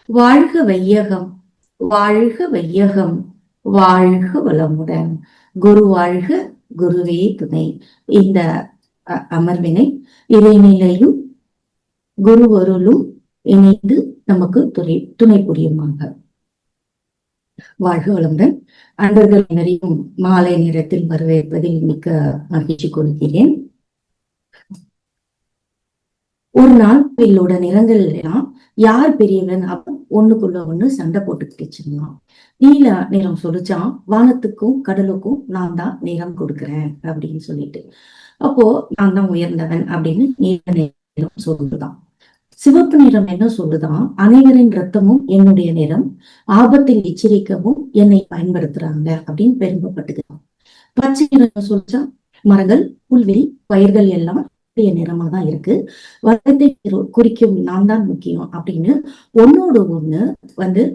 வாழ்க வையகம், வாழ்க வையகம், வாழ்க வளமுடன். குரு வாழ்க, குருவே துணை. இந்த அமர்வினை இறைநிலையும் குருவருளும் இணைந்து நமக்கு துணை புரியுமாக. வாழ்க வளமுடன். அன்பர்கள் அனைவரையும் மாலை நேரத்தில் வரவேற்பதில் மிக்க மகிழ்ச்சி கொள்கிறேன். ஒரு நாள் பில்லோட நிறங்கள் எல்லாம் யார் பெரியவன் அப்ப ஒண்ணுக்குள்ள ஒண்ணு சண்டை போட்டுக்கிட்டு வச்சிருந்தான். நீல நிறம் சொல்லிச்சான், வானத்துக்கும் கடலுக்கும் நான் தான் நிறம் கொடுக்குறேன் அப்படின்னு சொல்லிட்டு. அப்போ நான் தான் உயர்ந்தவன் அப்படின்னு நீல நிறம் சொல்லுதான். சிவப்பு நிறம் என்ன சொல்லுதான், அனைவரின் ரத்தமும் என்னுடைய நிறம், ஆபத்தில் எச்சரிக்கவும் என்னை பயன்படுத்துறாங்க அப்படின்னு பெருமைப்பட்டுக்கிறான். பச்சை நிறம் சொல்லிச்சா, மரங்கள், புல்வெளி, பயிர்கள் எல்லாம் நிறமா தான் இருக்கு, வளத்தை குறிக்கும் நான் தான் முக்கியம் அப்படின்னு ஒன்னோட ஒண்ணு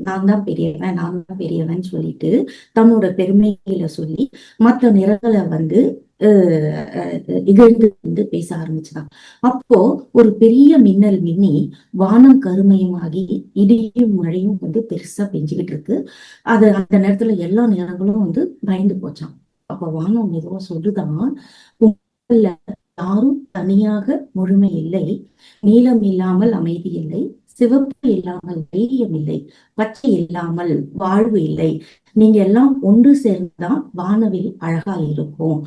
நான் தான் பெரியவன், நான் தான் பெரியவன் சொல்லிட்டு தன்னோட பெருமைகளை சொல்லி மற்ற நிறங்களை இகழ்ந்து பேச ஆரம்பிச்சுதான். அப்போ ஒரு பெரிய மின்னல் மின்னி வானம் கருமையுமாகி இடியும் மழையும் பெருசா பெஞ்சுக்கிட்டு இருக்கு. அந்த நேரத்துல எல்லா நிறங்களும் பயந்து போச்சான். அப்ப வானம் மெதுவா சொல்லுதான், யாரும் தனியாக முழுமை இல்லை, நீலம் இல்லாமல் அமைதி இல்லை, சிவப்பு இல்லாமல் தைரியம் இல்லை, பச்சை இல்லாமல் வாழ்வு இல்லை, நீங்க எல்லாம் ஒன்று சேர்ந்துதான் வானவில் அழகா இருக்கும்,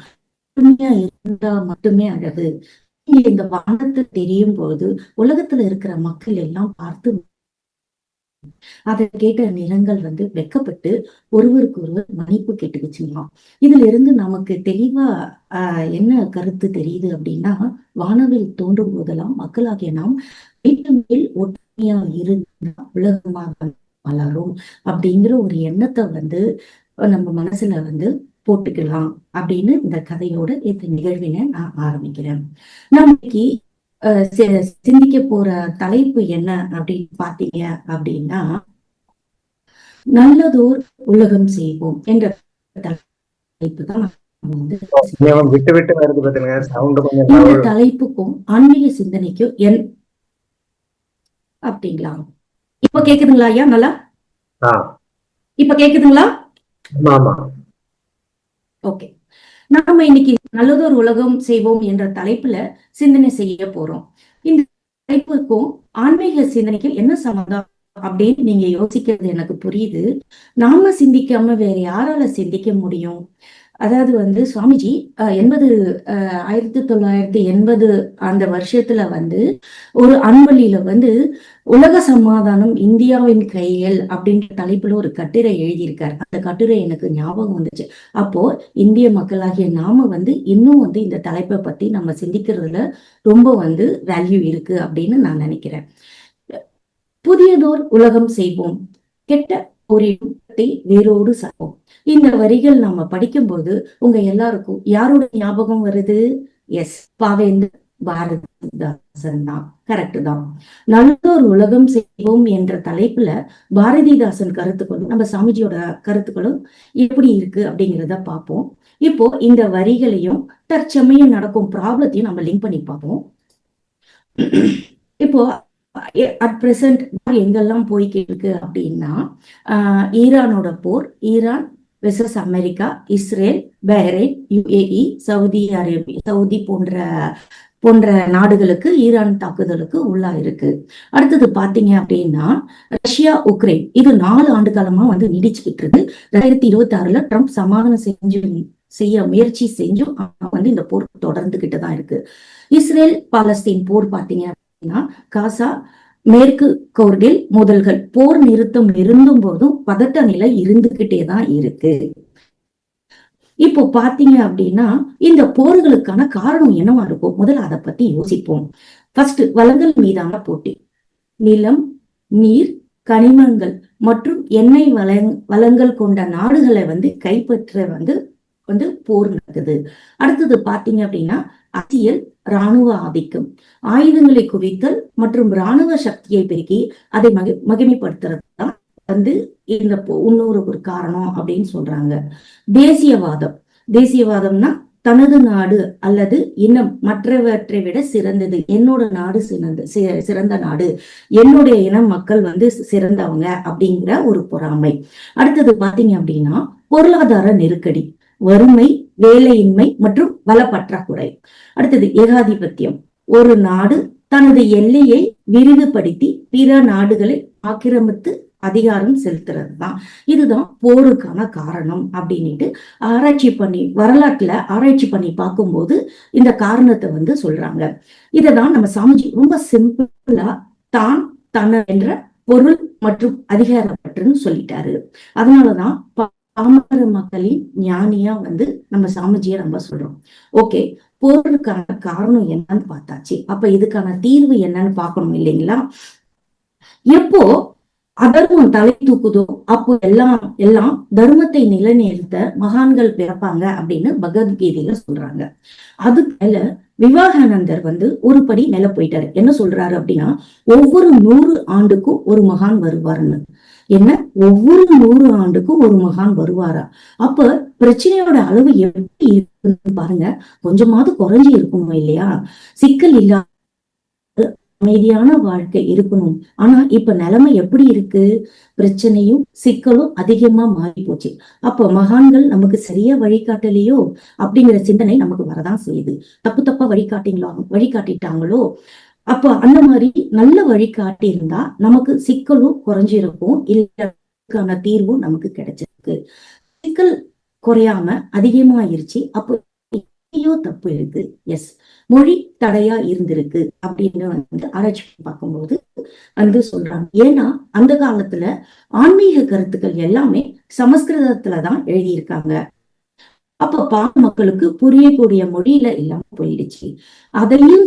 முழுமையா இருந்தா மட்டுமே அழகு. இந்த வானத்தை தெரியும் போது உலகத்துல இருக்கிற மக்கள் எல்லாம் பார்த்து அதை கேட்ட நிறங்கள் வெக்கப்பட்டு ஒருவருக்கு ஒருவர் மன்னிப்பு கேட்டுக்கிச்சுங்களாம். இதுல இருந்து நமக்கு தெளிவா என்ன கருத்து தெரியுது அப்படின்னா, வானவில் தோன்றும் போதெல்லாம் மக்களாகிய நாம் வீட்டு மேல் ஒற்றுமையா இருந்தா உலகமாக வளரும் அப்படிங்கிற ஒரு எண்ணத்தை நம்ம மனசுல போட்டுக்கலாம் அப்படின்னு இந்த கதையோட இந்த நிகழ்வினை நான் ஆரம்பிக்கிறேன். நாளைக்கு சிந்திக்க போற தலைப்பு என்ன அப்படின்னு பாத்தீங்க அப்படின்னா, நல்லதோர் உலகம் செய்வோம் என்ற தலைப்பு தான். இந்த தலைப்புக்கும் ஆன்மீக சிந்தனைக்கும் அப்படிங்களா? இப்ப கேக்குதுங்களா ஐயா? நல்லா இப்ப கேக்குதுங்களா? ஓகே. நாம இன்னைக்கு நல்லதொரு உலகம் செய்வோம் என்ற தலைப்புல சிந்தனை செய்ய போறோம். இந்த தலைப்புக்கும் ஆன்மீக சிந்தனைக்கு என்ன சம்பந்தம் அப்படின்னு நீங்க யோசிக்கிறது எனக்கு புரியுது. நாம சிந்திக்காம வேற யாரால சிந்திக்க முடியும்? அதாவது சுவாமிஜி 1980 அந்த வருஷத்துல ஒரு அன்பளியில உலக சமாதானம் இந்தியாவின் கைகள் அப்படின்ற தலைப்புல ஒரு கட்டுரை எழுதியிருக்காரு. அந்த கட்டுரை எனக்கு ஞாபகம் வந்துச்சு. அப்போ இந்திய மக்களாகிய நாம இன்னும் இந்த தலைப்பை பத்தி நம்ம சிந்திக்கிறதுல ரொம்ப வேல்யூ இருக்கு அப்படின்னு நான் நினைக்கிறேன். புதியதோர் உலகம் செய்வோம், கெட்ட ஒரு வேரோடு சாப்போம். இந்த வரிகள் நாம படிக்கும்போது உங்க எல்லாருக்கும் யாரோட ஞாபகம் வருது? எஸ், பாவேந்தர் பாரதிதாசன் தான். கரெக்ட் தான். நல்லதோர் உலகம் செய்வோம் என்ற தலைப்புல பாரதிதாசன் கருத்துக்களும் நம்ம சாமிஜியோட கருத்துக்களும் எப்படி இருக்கு அப்படிங்கிறத பார்ப்போம். இப்போ இந்த வரிகளையும் தற்சமயம் நடக்கும் ப்ராப்ளத்தையும் நம்ம லிங்க் பண்ணி பார்ப்போம். இப்போ அட் பிரசன்ட் எங்கெல்லாம் போய்கிட்டு இருக்கு அப்படின்னா, ஈரானோட போர், Iran versus America, Israel, Bahrain, UAE, Saudi போன்ற நாடுகளுக்கு ஈரான் தாக்குதலுக்கு உள்ளா இருக்கு. அடுத்தது பாத்தீங்க அப்படின்னா ரஷ்யா, உக்ரைன், இது 4 ஆண்டு காலமா நீடிச்சுக்கிட்டு இருக்கு. 2026 ட்ரம்ப் சமாதானம் செய்ய முயற்சி செஞ்சும் இந்த போர் தொடர்ந்துகிட்டுதான் இருக்கு. இஸ்ரேல் பாலஸ்தீன் போர் பாத்தீங்க அப்படின்னா, காசா, மேற்கு கோர்டில் மோதல்கள், போர் நிறுத்தம் இருந்தும் போதும் பதட்ட நிலை இருந்துகிட்டேதான் இருக்கு. இப்போ பாத்தீங்க அப்படின்னா இந்த போர்களுக்கான காரணம் என்னவா இருக்கும்? முதல்ல அதை பத்தி யோசிப்போம். ஃபர்ஸ்ட், வளங்கள் மீதான போட்டி. நிலம், நீர், கனிமங்கள் மற்றும் எண்ணெய் வளங்கள் கொண்ட நாடுகளை கைப்பற்ற போர் நடக்குது. அடுத்தது பாத்தீங்க அப்படின்னா அரசியல், இராணுவ ஆதிக்கம், ஆயுதங்களை குவித்தல் மற்றும் இராணுவ சக்தியை பெருக்கி அதை மகிமைப்படுத்துறது தான் இந்த இன்னொரு காரணம் அப்படின்னு சொல்றாங்க. தேசியவாதம்னா தனது நாடு அல்லது இனம் மற்றவற்றை விட சிறந்தது, என்னோட நாடு சிறந்த நாடு, என்னுடைய இனம் மக்கள் சிறந்தவங்க அப்படிங்கிற ஒரு பொறாமை. அடுத்தது பாத்தீங்க அப்படின்னா பொருளாதார நெருக்கடி, வறுமை, வேலையின்மை மற்றும் பல பற்றாக்குறை. அடுத்தது ஏகாதிபத்தியம், ஒரு நாடு தனது எல்லையை விரிவுபடுத்தி பிற நாடுகளை ஆக்கிரமித்து அதிகாரம் செலுத்துறது தான். இதுதான் போருக்கான காரணம் அப்படின்ட்டு வரலாற்றுல ஆராய்ச்சி பண்ணி பார்க்கும்போது இந்த காரணத்தை சொல்றாங்க. இததான் நம்ம சாமிஜி ரொம்ப சிம்பிளா தான் தன என்ற பொருள் மற்றும் அதிகார பற்றுன்னு சொல்லிட்டாரு. அதனாலதான் பாமர மக்களின் ஞானியா நம்ம சாமிஜியை நம்ம சொல்றோம். ஓகே, போருக்கான காரணம் என்னன்னு பார்த்தாச்சு. அப்ப இதுக்கான தீர்வு என்னன்னு பார்க்கணும் இல்லைங்களா? எப்போ அதர்மம் தலை தூக்குதோ அப்போ எல்லாம் தர்மத்தை நிலைநிறுத்த மகான்கள் பிறப்பாங்க அப்படின்னு பகவத்கீதையில சொல்றாங்க. அது மேல விவேகானந்தர் ஒரு படி மேல போயிட்டாரு. என்ன சொல்றாரு அப்படின்னா, ஒவ்வொரு 100 ஆண்டுக்கும் ஒரு மகான் வருவாருன்னு. என்ன, ஒவ்வொரு 100 ஆண்டுக்கும் ஒரு மகான் வருவாரா? அப்ப பிரச்சனையோட அளவு எப்படி இருக்குன்னு பாருங்க. கொஞ்சமாவது குறைஞ்சி இருக்குமோ இல்லையா? சிக்கல் இல்லாத அமைதியான வாழ்க்கை இருக்கணும். ஆனா இப்ப நிலைமை எப்படி இருக்கு? பிரச்சனையும் சிக்கலும் அதிகமா மாறி போச்சு. அப்ப மகான்கள் நமக்கு சரியா வழிகாட்டலையோ அப்படிங்கிற சிந்தனை நமக்கு வரதான் செய்யுது. தப்பா வழிகாட்டிட்டாங்களோ? அப்ப அந்த மாதிரி நல்ல வழிகாட்டி இருந்தா நமக்கு சிக்கலும் குறைஞ்சிருக்கும், இல்ல தீர்வும் நமக்கு கிடைச்சிருக்கு. சிக்கல் குறையாம அதிகமாயிருச்சு. அப்போ தப்பு இருக்கு. எஸ், மொழி தடையா இருந்திருக்கு அப்படின்னு ஆராய்ச்சி பார்க்கும்போது சொல்றாங்க. ஏன்னா அந்த காலத்துல ஆன்மீக கருத்துக்கள் எல்லாமே சமஸ்கிருதத்துலதான் எழுதியிருக்காங்க. அப்ப மக்களுக்கு புரியக்கூடிய மொழியில இல்லாம போயிடுச்சு. அதையும்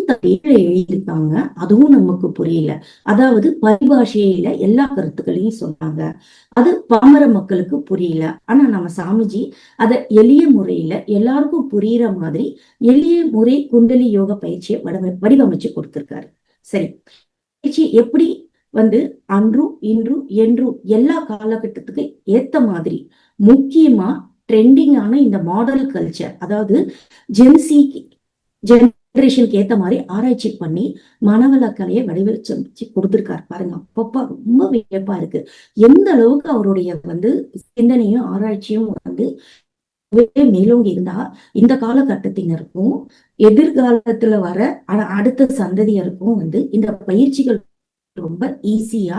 எழுதியிருக்காங்க, அதுவும் நமக்கு புரியல. அதாவது பரிபாஷையில எல்லா கருத்துக்களையும் சொன்னாங்க, அது பாமர மக்களுக்கு புரியல. ஆனா நம்ம சாமிஜி அத எளிய முறையில எல்லாருக்கும் புரியுற மாதிரி எளிய முறை குண்டலி யோக பயிற்சியை வடிவமைச்சு கொடுத்திருக்காரு. சரி, பயிற்சி எப்படி அன்றும் இன்றும் என்றும் எல்லா காலகட்டத்துக்கு ஏத்த மாதிரி முக்கியமா ட்ரெண்டிங்கான இந்த மாடல் கல்ச்சர், அதாவது ஜெனரேஷனுக்கு ஏத்த மாதிரி ஆராய்ச்சி பண்ணி மனவளக்கலையை வடிவமைச்சு கொடுத்திருக்காரு பாருங்க. அப்பப்பா ரொம்ப வியப்பா இருக்கு. எந்த அளவுக்கு அவருடைய சிந்தனையும் ஆராய்ச்சியும் மேலோங்கி இருந்தா இந்த காலகட்டத்தினருக்கும் எதிர்காலத்துல வர அடுத்த சந்ததியருக்கும் இந்த பயிற்சிகள் ரொம்ப ஈஸியா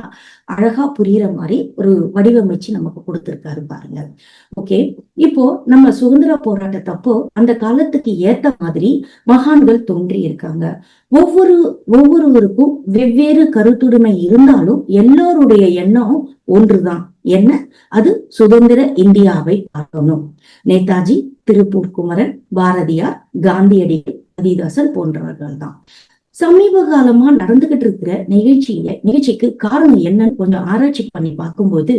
அழகா புரியுற மாதிரி ஒரு வடிவமைச்சு நமக்கு கொடுத்திருக்காரு பாருங்க. ஓகே, இப்போ நம்ம சுதந்திர போராட்டத்தப்போ அந்த காலத்துக்கு ஏத்த மாதிரி மகான்கள் தோன்றி இருக்காங்க. ஒவ்வொருவருக்கும் வெவ்வேறு கருத்துடைமை இருந்தாலும் எல்லோருடைய எண்ணம் ஒன்றுதான். என்ன அது? சுதந்திர இந்தியாவை பார்க்கணும். நேதாஜி, திருப்பூர் குமரன், பாரதியார், காந்தியடிகள், கதிதாசன் போன்றவர்கள் தான். சமீப காலமா நடந்துகிட்டு இருக்கிற நிகழ்ச்சிக்கு காரணம் என்னன்னு கொஞ்சம் ஆராய்ச்சி பண்ணி பார்க்கும்போது,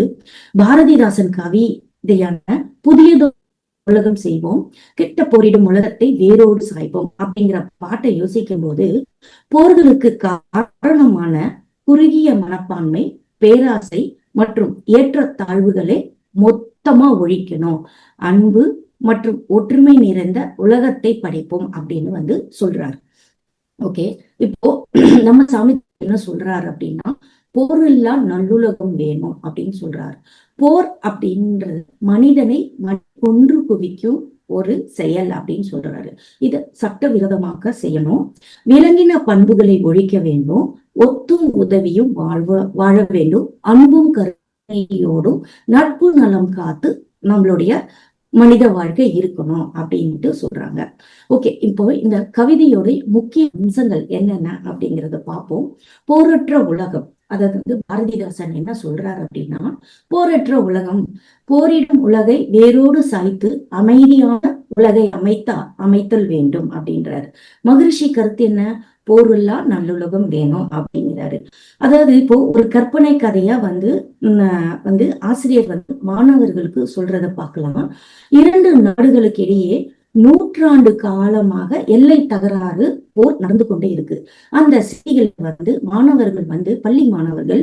பாரதிதாசன் கவிதையான புதியதோ உலகம் செய்வோம், கெட்ட போரிடும் உலகத்தை வேரோடு சாய்ப்போம் அப்படிங்கிற பாட்டை யோசிக்கும் போது, போர்களுக்கு காரணமான குறுகிய மனப்பான்மை, பேராசை மற்றும் ஏற்றத்தாழ்வுகளை மொத்தமா ஒழிக்கணும், அன்பு மற்றும் ஒற்றுமை நிறைந்த உலகத்தை படைப்போம் அப்படின்னு சொல்றாரு. ஓகே, இப்போ நம்ம சாமி என்ன சொல்றாரு அப்படின்னா, போர் இல்லா நல்லுலகம் வேணும் அப்படின்னு சொல்றாரு. போர் அப்படின்றது மனிதனை கொன்று குவிக்கும் ஒரு செயல் அப்படின்னு சொல்றாரு. இத சட்டவிரோதமாக செய்யணும், விலங்கின பண்புகளை ஒழிக்க வேண்டும், ஒத்தும் உதவியும் வாழ வேண்டும், அன்பும் கருணையோடும் நட்பு நலம் காத்து நம்மளுடைய மனித வாழ்க்கை இருக்கணும் அப்படின்ட்டு சொல்றாங்க. ஓகே, இப்போ இந்த கவிதையோட முக்கிய அம்சங்கள் என்னென்ன அப்படிங்கறத பார்ப்போம். போரற்ற உலகம், அதாவது பாரதிதாசன் என்ன சொல்றாரு அப்படின்னா, போரற்ற உலகம், போரிடும் உலகை வேரோடு சாய்த்து அமைதியான உலகை அமைத்தல் வேண்டும் அப்படின்றாரு. மகிழ்ச்சி கருத்து என்ன? போரில்லா நல்லுலகம் வேணும் அப்படிங்கிறாரு. அதாவது இப்போ ஒரு கற்பனை கதையா ஆசிரியர் மாணவர்களுக்கு சொல்றத பார்க்கலாம். 2 நாடுகளுக்கு இடையே நூற்றாண்டு காலமாக எல்லை தகராறு போர் நடந்து கொண்டே இருக்கு. அந்த செய்திகள் மாணவர்கள் பள்ளி மாணவர்கள்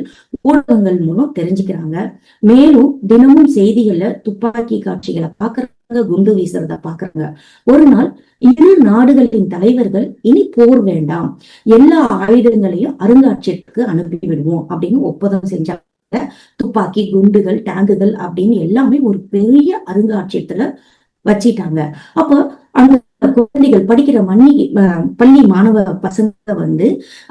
ஊடகங்கள் மூலம் தெரிஞ்சுக்கிறாங்க. மேலும் தினமும் செய்திகள்ல துப்பாக்கி காட்சிகளை பாக்குறாங்க, குண்டு வீசுறத பாக்குறாங்க. ஒரு நாள் இரு நாடுகளின் தலைவர்கள் இனி போர் வேண்டாம், எல்லா ஆயுதங்களையும் அருங்காட்சியகத்துக்கு அனுப்பி விடுவோம் அப்படின்னு ஒப்பந்தம் செஞ்சாங்க. துப்பாக்கி, குண்டுகள், டேங்குகள் அப்படின்னு எல்லாமே ஒரு பெரிய அருங்காட்சியகத்துல வச்சிட்டாங்க. அப்போ அந்த குழந்தைகள் படிக்கிற பள்ளி மாணவ பசங்க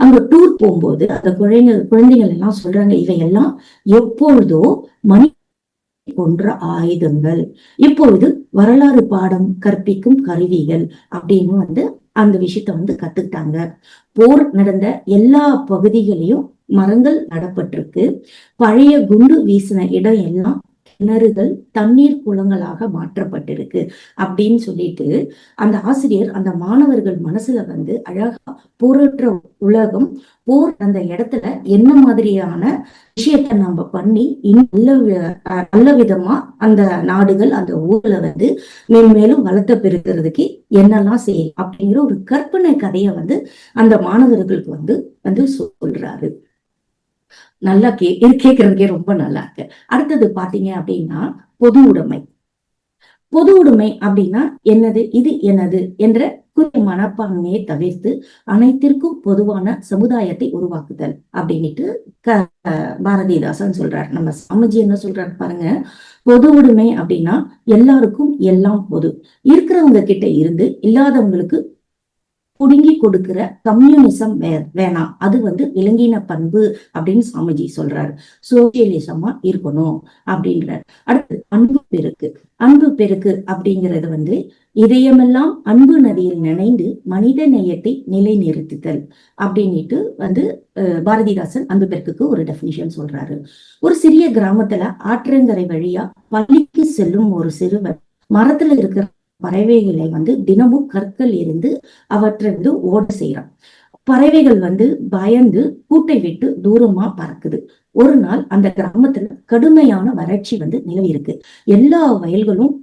அங்க டூர் போகும்போது அந்த குழந்தைகள் எல்லாம் சொல்றாங்க, இவையெல்லாம் எப்பொழுதோ மணி போன்ற ஆயுதங்கள், இப்பொழுது வரலாறு பாடம் கற்பிக்கும் கருவிகள் அப்படின்னு அந்த விஷயத்த கத்துக்கிட்டாங்க. போர் நடந்த எல்லா பகுதிகளையும் மரங்கள் நடப்பட்டிருக்கு. பழைய குண்டு வீசின இடம் எல்லாம் கிணறுகள், தண்ணீர் குளங்களாக மாற்றப்பட்டிருக்கு அப்படின்னு சொல்லிட்டு அந்த ஆசிரியர் அந்த மாணவர்கள் மனசுல அழகா போரற்ற உலகம், போர் அந்த இடத்துல என்ன மாதிரியான விஷயத்த நம்ம பண்ணி நல்ல விதமா அந்த நாடுகள், அந்த ஊர்ல மேன்மேலும் வளர்த்த பெருக்கிறதுக்கு என்னெல்லாம் செய்யும் அப்படிங்கிற ஒரு கற்பனை கதையை அந்த மாணவர்களுக்கு சொல்றாரு. நல்லா இது கேட்கறதுக்கே ரொம்ப நல்லா இருக்கு. அடுத்தது பாத்தீங்க அப்படின்னா பொது உடைமை. பொது உடைமை அப்படின்னா என்னது, இது என்னது என்ற குறி மனப்பான்மையை தவிர்த்து அனைத்திற்கும் பொதுவான சமுதாயத்தை உருவாக்குதல் அப்படின்னுட்டு பாரதிதாசன் சொல்றாரு. நம்ம சாமிஜி என்ன சொல்றாரு பாருங்க, பொது உடைமை அப்படின்னா எல்லாருக்கும் எல்லாம் பொது, இருக்கிறவங்க கிட்ட இருந்து இல்லாதவங்களுக்கு புடுங்கி கொடுக்கிற கம்யூனிசம் வேணாம், அது விலங்கின பண்பு அப்படின்னு சாமிஜி சொல்றாரு. சோசியலிசமா இருக்கணும் அப்படின்றார். அடுத்து அன்பு பெருக்கு. அன்பு பெருக்கு அப்படிங்கிறது இதயமெல்லாம் அன்பு நதியில் நினைந்து மனித நேயத்தை நிலைநிறுத்துதல் அப்படின்னுட்டு பாரதிதாசன் அன்பு பெருக்குக்கு ஒரு டெபினிஷன் சொல்றாரு. ஒரு சிறிய கிராமத்துல ஆற்றங்கரை வழியா பள்ளிக்கு செல்லும் ஒரு சிறுவன் மரத்துல இருக்கிற பறவைகளை தினமும் கற்கள் இருந்து அவற்றை ஓட செய்யறான். பறவைகள் பயந்து கூட்டை விட்டு தூரமா பறக்குது. ஒரு நாள் அந்த கிராமத்துல கடுமையான வறட்சி நிலவி இருக்கு. எல்லா வயல்களும்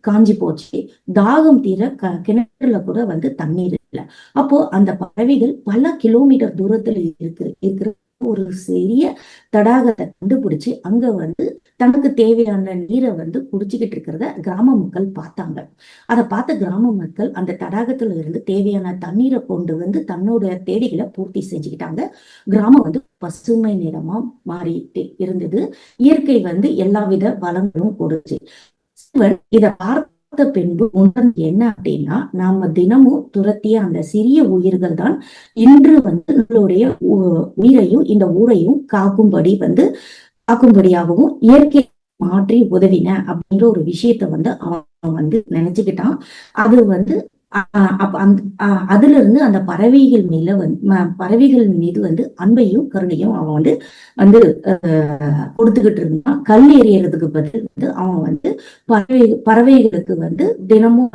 காஞ்சி போச்சு. தாகம் தீர கிணற்றுல கூட தண்ணீர் இல்லை. அப்போ அந்த பறவைகள் பல கிலோமீட்டர் தூரத்துல இருக்கிற ஒரு சிறிய தடாகத்தை கண்டுபிடிச்சு அங்க தனக்கு தேவையான நீரை குடிச்சுக்கிட்டு இருக்கிறத கிராம மக்கள் பார்த்தாங்க. அதை பார்த்த கிராம மக்கள் அந்த தடாகத்துல இருந்து தேவையான தண்ணீரை கொண்டு தன்னோட தேவைகளை பூர்த்தி செஞ்சுக்கிட்டாங்க. கிராமம் பசுமை நிறமா மாறிட்டு இருந்தது. இயற்கை எல்லாவித வளங்களும் கொடுச்சு. இத பார்த்த பின்பு உணர்ந்து என்ன அப்படின்னா, நாம தினமும் துரத்திய அந்த சிறிய உயிர்கள் தான் இன்று நம்மளுடைய உயிரையும் இந்த ஊரையும் காக்கும்படியாகவும் இயற்கை மாற்றி உதவின அப்படின்ற ஒரு விஷயத்த அவன் நினைச்சுக்கிட்டான். அது அதுல இருந்து அந்த பறவைகள் பறவைகள் மீது அன்பையும் கருணையும் அவன் கொடுத்துக்கிட்டு இருந்தான். கல் எறியறதுக்கு பதில் அவன் பறவைகளுக்கு தினமும்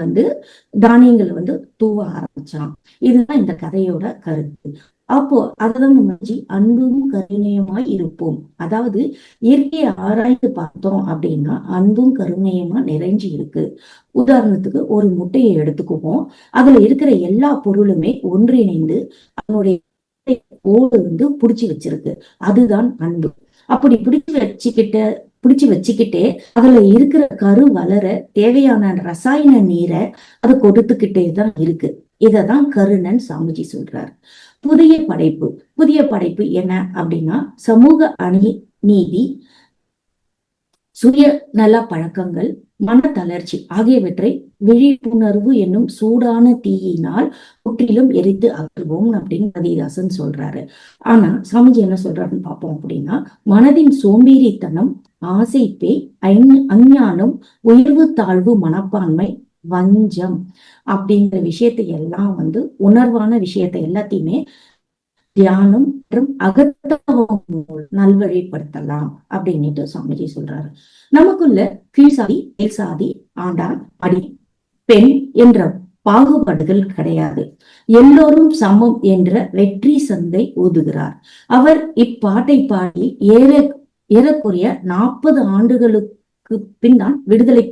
தானியங்களை தூவ ஆரம்பிச்சான். இதுதான் இந்த கதையோட கருத்து. அப்போ அதுதான் அன்பும் கருணையுமாய் இருப்போம். அதாவது இயற்கையை ஆராய்ந்து பார்த்தோம் அப்படின்னா அன்பும் கருணையுமா நிறைஞ்சு இருக்கு. உதாரணத்துக்கு ஒரு முட்டையை எடுத்துக்குவோம். அதுல இருக்கிற எல்லா பொருளுமே ஒன்றிணைந்து அதனுடைய ஓடு புடிச்சு வச்சிருக்கு. அதுதான் அன்பு. அப்படி பிடிச்சு வச்சுக்கிட்டே அதுல இருக்கிற கரு வளர தேவையான ரசாயன நீரை அதை கொடுத்துக்கிட்டே தான் இருக்கு. இததான் கருணன் சாமிஜி சொல்றாரு. புதிய படைப்பு என்ன அப்படின்னா சமூக நீதி, சுய நல பழக்கங்கள், மன தளர்ச்சி ஆகியவற்றை விழிப்புணர்வு என்னும் சூடான தீயினால் முற்றிலும் எரித்து அகற்றுவோம் அப்படின்னு பாரதிதாசன் சொல்றாரு. ஆனா சாமிஜி என்ன சொல்றாருன்னு பார்ப்போம் அப்படின்னா, மனதின் சோம்பேறித்தனம், ஆசை பேய், அஞ்ஞானம், உயர்வு தாழ்வு மனப்பான்மை, வஞ்சம் அப்படிங்கிற விஷயத்தை எல்லாம் உணர்வான விஷயத்தை எல்லாத்தையுமே தியானம் மற்றும் அகத்தவம் நல்வழிப்படுத்தலாம் அப்படின்னுட்டு சாமிஜி சொல்றாரு. நமக்குள்ள கீழ்சாதி, மேல்சாதி, ஆண்டான், அடி, பெண் என்ற பாகுபாடுகள் கிடையாது. எல்லோரும் சமம் என்ற வெற்றி சந்தை ஊதுகிறார். அவர் இப்பாட்டை பாடி ஏறக்குறைய 40 ஆண்டுகளுக்கு பின் தான் விடுதலை